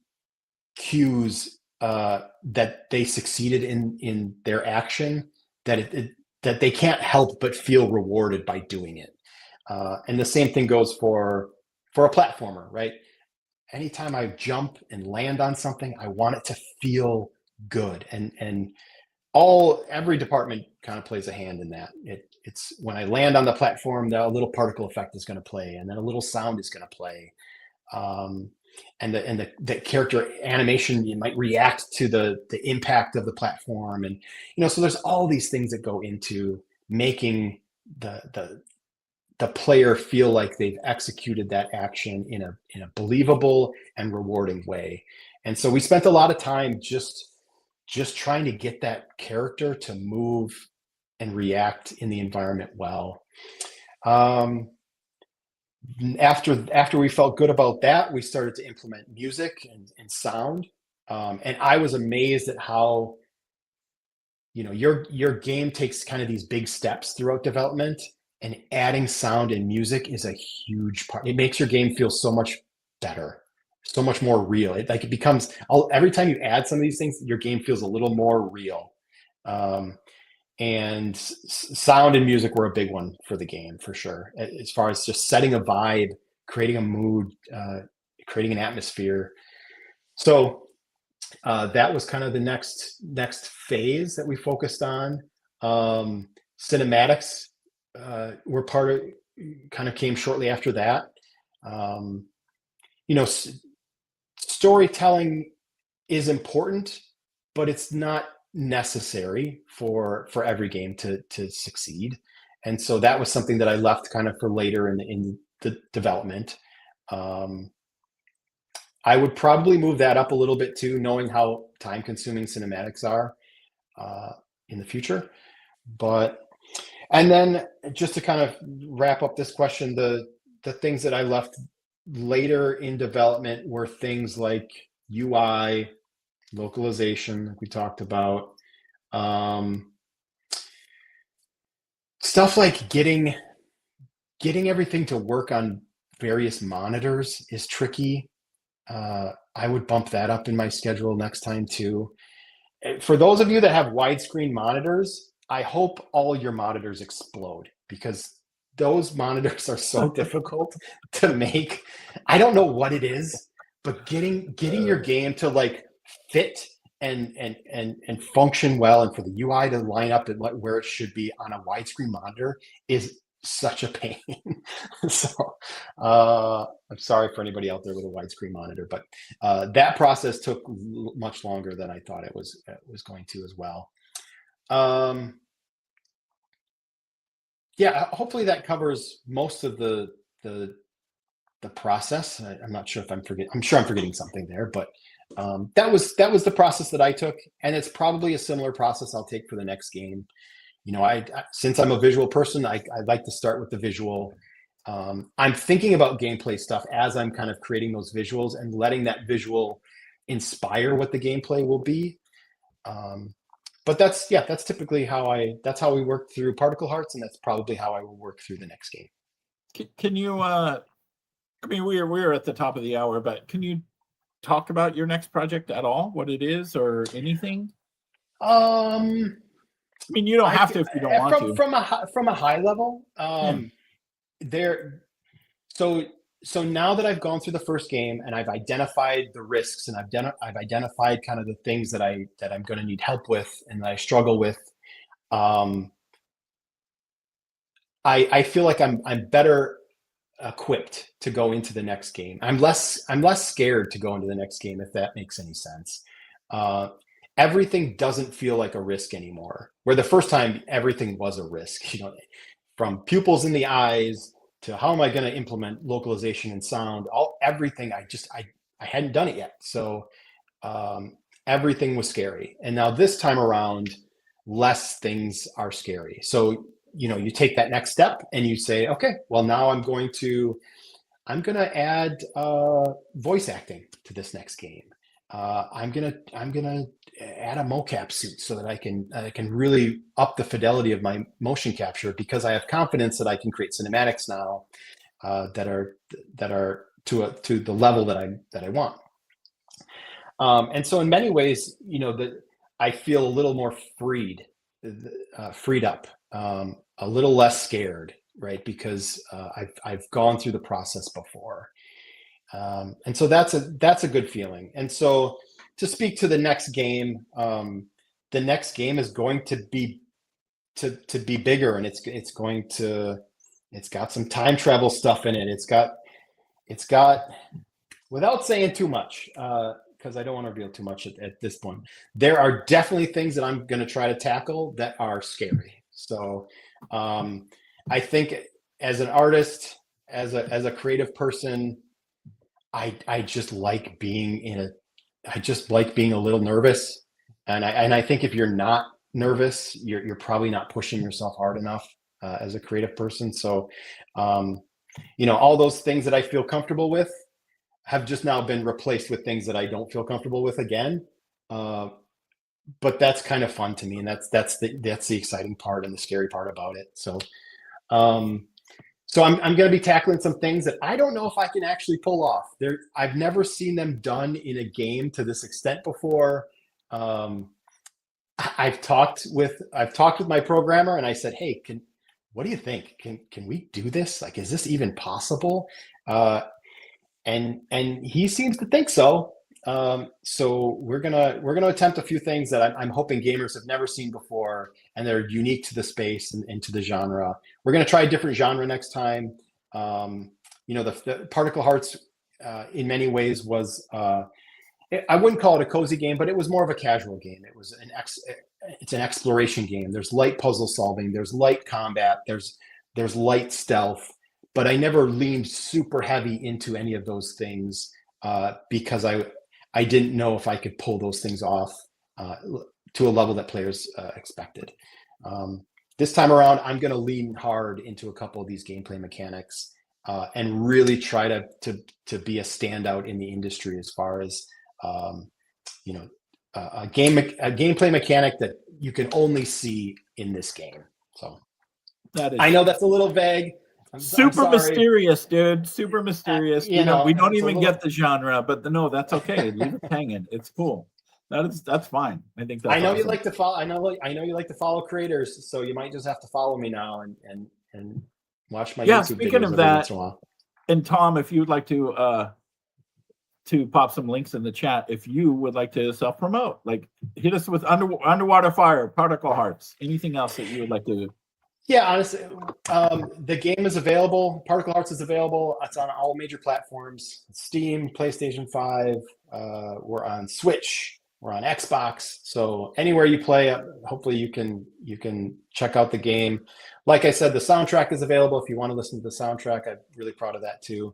cues that they succeeded in their action that they can't help but feel rewarded by doing it. And the same thing goes for a platformer, right? Anytime I jump and land on something, I want it to feel good. And every department kind of plays a hand in that. It's when I land on the platform, that a little particle effect is going to play, and then a little sound is going to play. And the character animation, you might react to the impact of the platform. And, so there's all these things that go into making the player feel like they've executed that action in a believable and rewarding way. And so we spent a lot of time just trying to get that character to move and react in the environment well. After we felt good about that, we started to implement music and sound. And I was amazed at how, your game takes kind of these big steps throughout development, and adding sound and music is a huge part. It makes your game feel so much better, so much more real. It becomes, every time you add some of these things, your game feels a little more real. And sound and music were a big one for the game, for sure, as far as just setting a vibe, creating a mood, creating an atmosphere. So that was kind of the next phase that we focused on. Cinematics were kind of came shortly after that. Storytelling is important, but it's not necessary for every game to succeed. And so that was something that I left kind of for later in the development. I would probably move that up a little bit too, knowing how time consuming cinematics are in the future. And then just to kind of wrap up this question, the things that I left later in development were things like UI, localization, like we talked about. Stuff like getting everything to work on various monitors is tricky. I would bump that up in my schedule next time too. For those of you that have widescreen monitors, I hope all your monitors explode, because those monitors are so difficult to make. I don't know what it is, but getting your game to like fit and function well, and for the UI to line up at where it should be on a widescreen monitor is such a pain. So I'm sorry for anybody out there with a widescreen monitor, but that process took much longer than I thought it was going to as well. Yeah, hopefully that covers most of the process. I'm not sure if I'm sure I'm forgetting something there, but that was the process that I took, and it's probably a similar process I'll take for the next game. Since I'm a visual person, I like to start with the visual. I'm thinking about gameplay stuff as I'm kind of creating those visuals and letting that visual inspire what the gameplay will be. But that's typically that's how we work through Particle Hearts, and that's probably how I will work through the next game. Can you, I mean, we're at the top of the hour, but can you talk about your next project at all? What it is or anything? I mean, you don't have to if you don't want to. From a high level, So now that I've gone through the first game and I've identified the risks, and I've identified kind of the things that I'm going to need help with and that I struggle with, I feel like I'm better equipped to go into the next game. I'm less scared to go into the next game, if that makes any sense. Everything doesn't feel like a risk anymore, where the first time everything was a risk, from pupils in the eyes to how am I going to implement localization and sound, everything. I hadn't done it yet. So everything was scary. And now this time around, less things are scary. So, you take that next step and you say, okay, well, now I'm going to add voice acting to this next game. I'm gonna add a mocap suit so that I can really up the fidelity of my motion capture, because I have confidence that I can create cinematics now that are to the level that I want. And so in many ways, I feel a little more freed up, a little less scared, right? Because I've gone through the process before. And so that's a good feeling. And so to speak to the next game is going to be bigger, and it's got some time travel stuff in it. It's got without saying too much, because I don't want to reveal too much at this point, there are definitely things that I'm going to try to tackle that are scary. So I think as an artist, as a creative person, I just like being just like being a little nervous. And I think if you're not nervous, you're probably not pushing yourself hard enough as a creative person. So, all those things that I feel comfortable with have just now been replaced with things that I don't feel comfortable with again. But that's kind of fun to me, and that's the exciting part and the scary part about it. So, so I'm going to be tackling some things that I don't know if I can actually pull off. I've never seen them done in a game to this extent before. I've talked with my programmer, and I said, "Hey, what do you think? Can we do this? Like, is this even possible?" And he seems to think so. So we're gonna attempt a few things that I'm hoping gamers have never seen before, and they're unique to the space and to the genre. We're gonna try a different genre next time. The Particle Hearts, in many ways, was I wouldn't call it a cozy game, but it was more of a casual game. It was it's an exploration game. There's light puzzle solving. There's light combat. There's light stealth. But I never leaned super heavy into any of those things because I didn't know if I could pull those things off to a level that players expected. This time around, I'm going to lean hard into a couple of these gameplay mechanics and really try to be a standout in the industry as far as a gameplay mechanic that you can only see in this game. So I know that's a little vague. Super mysterious, dude. Super mysterious. We don't even get the genre, but no, that's okay. Leave it hanging. It's cool. That's fine. I think that's. I know awesome. You like to follow. I know you like to follow creators, so you might just have to follow me now and watch my YouTube speaking videos of every that, once in a while. And Tom, if you'd like to pop some links in the chat, if you would like to self-promote, like hit us with Underwater Fire, Particle Hearts, anything else that you would like to. Yeah, honestly, the game is available. Particle Hearts is available. It's on all major platforms: Steam, PlayStation 5. We're on Switch. We're on Xbox. So anywhere you play, hopefully you can check out the game. Like I said, the soundtrack is available if you want to listen to the soundtrack. I'm really proud of that too.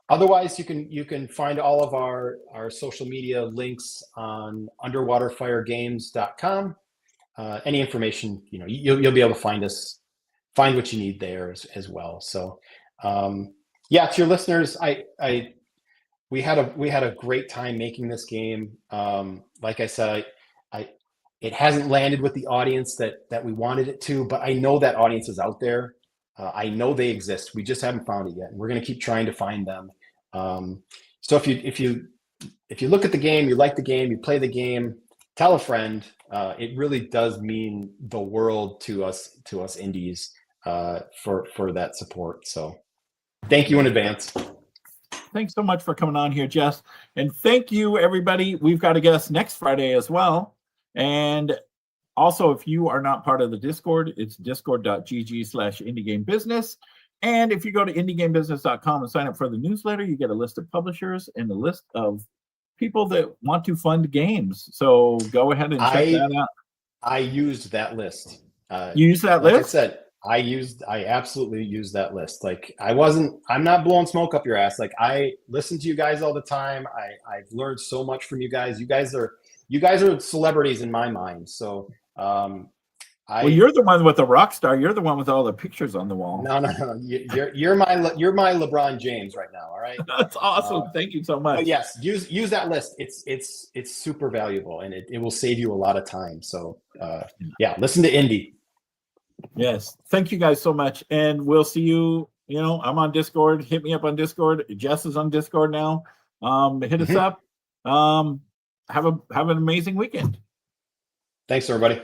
Otherwise, you can find all of our social media links on underwaterfiregames.com. Any information, you'll be able to find what you need there as well. So, to your listeners, we had a great time making this game. Like I said, it hasn't landed with the audience that we wanted it to, but I know that audience is out there. I know they exist. We just haven't found it yet, and we're going to keep trying to find them. So if you look at the game, you like the game, you play the game, tell a friend. It really does mean the world to us indies for that support. So thank you in advance. Thanks so much for coming on here, Jess. And thank you, everybody. We've got a guest next Friday as well. And also, if you are not part of the Discord, it's discord.gg/IndieGameBusiness. And if you go to IndieGameBusiness.com and sign up for the newsletter, you get a list of publishers and a list of people that want to fund games. So go ahead and check that out. I used that list. You used that list? Like I said, I absolutely used that list. Like I'm not blowing smoke up your ass. Like I listen to you guys all the time. I've learned so much from you guys. You guys are celebrities in my mind. So well, you're the one with the rock star. You're the one with all the pictures on the wall. No. You're my LeBron James right now. All right. That's awesome. Thank you so much. But yes, use that list. It's super valuable, and it will save you a lot of time. So listen to Indie. Yes. Thank you guys so much. And we'll see you. I'm on Discord. Hit me up on Discord. Jess is on Discord now. Hit us up. Have an amazing weekend. Thanks, everybody.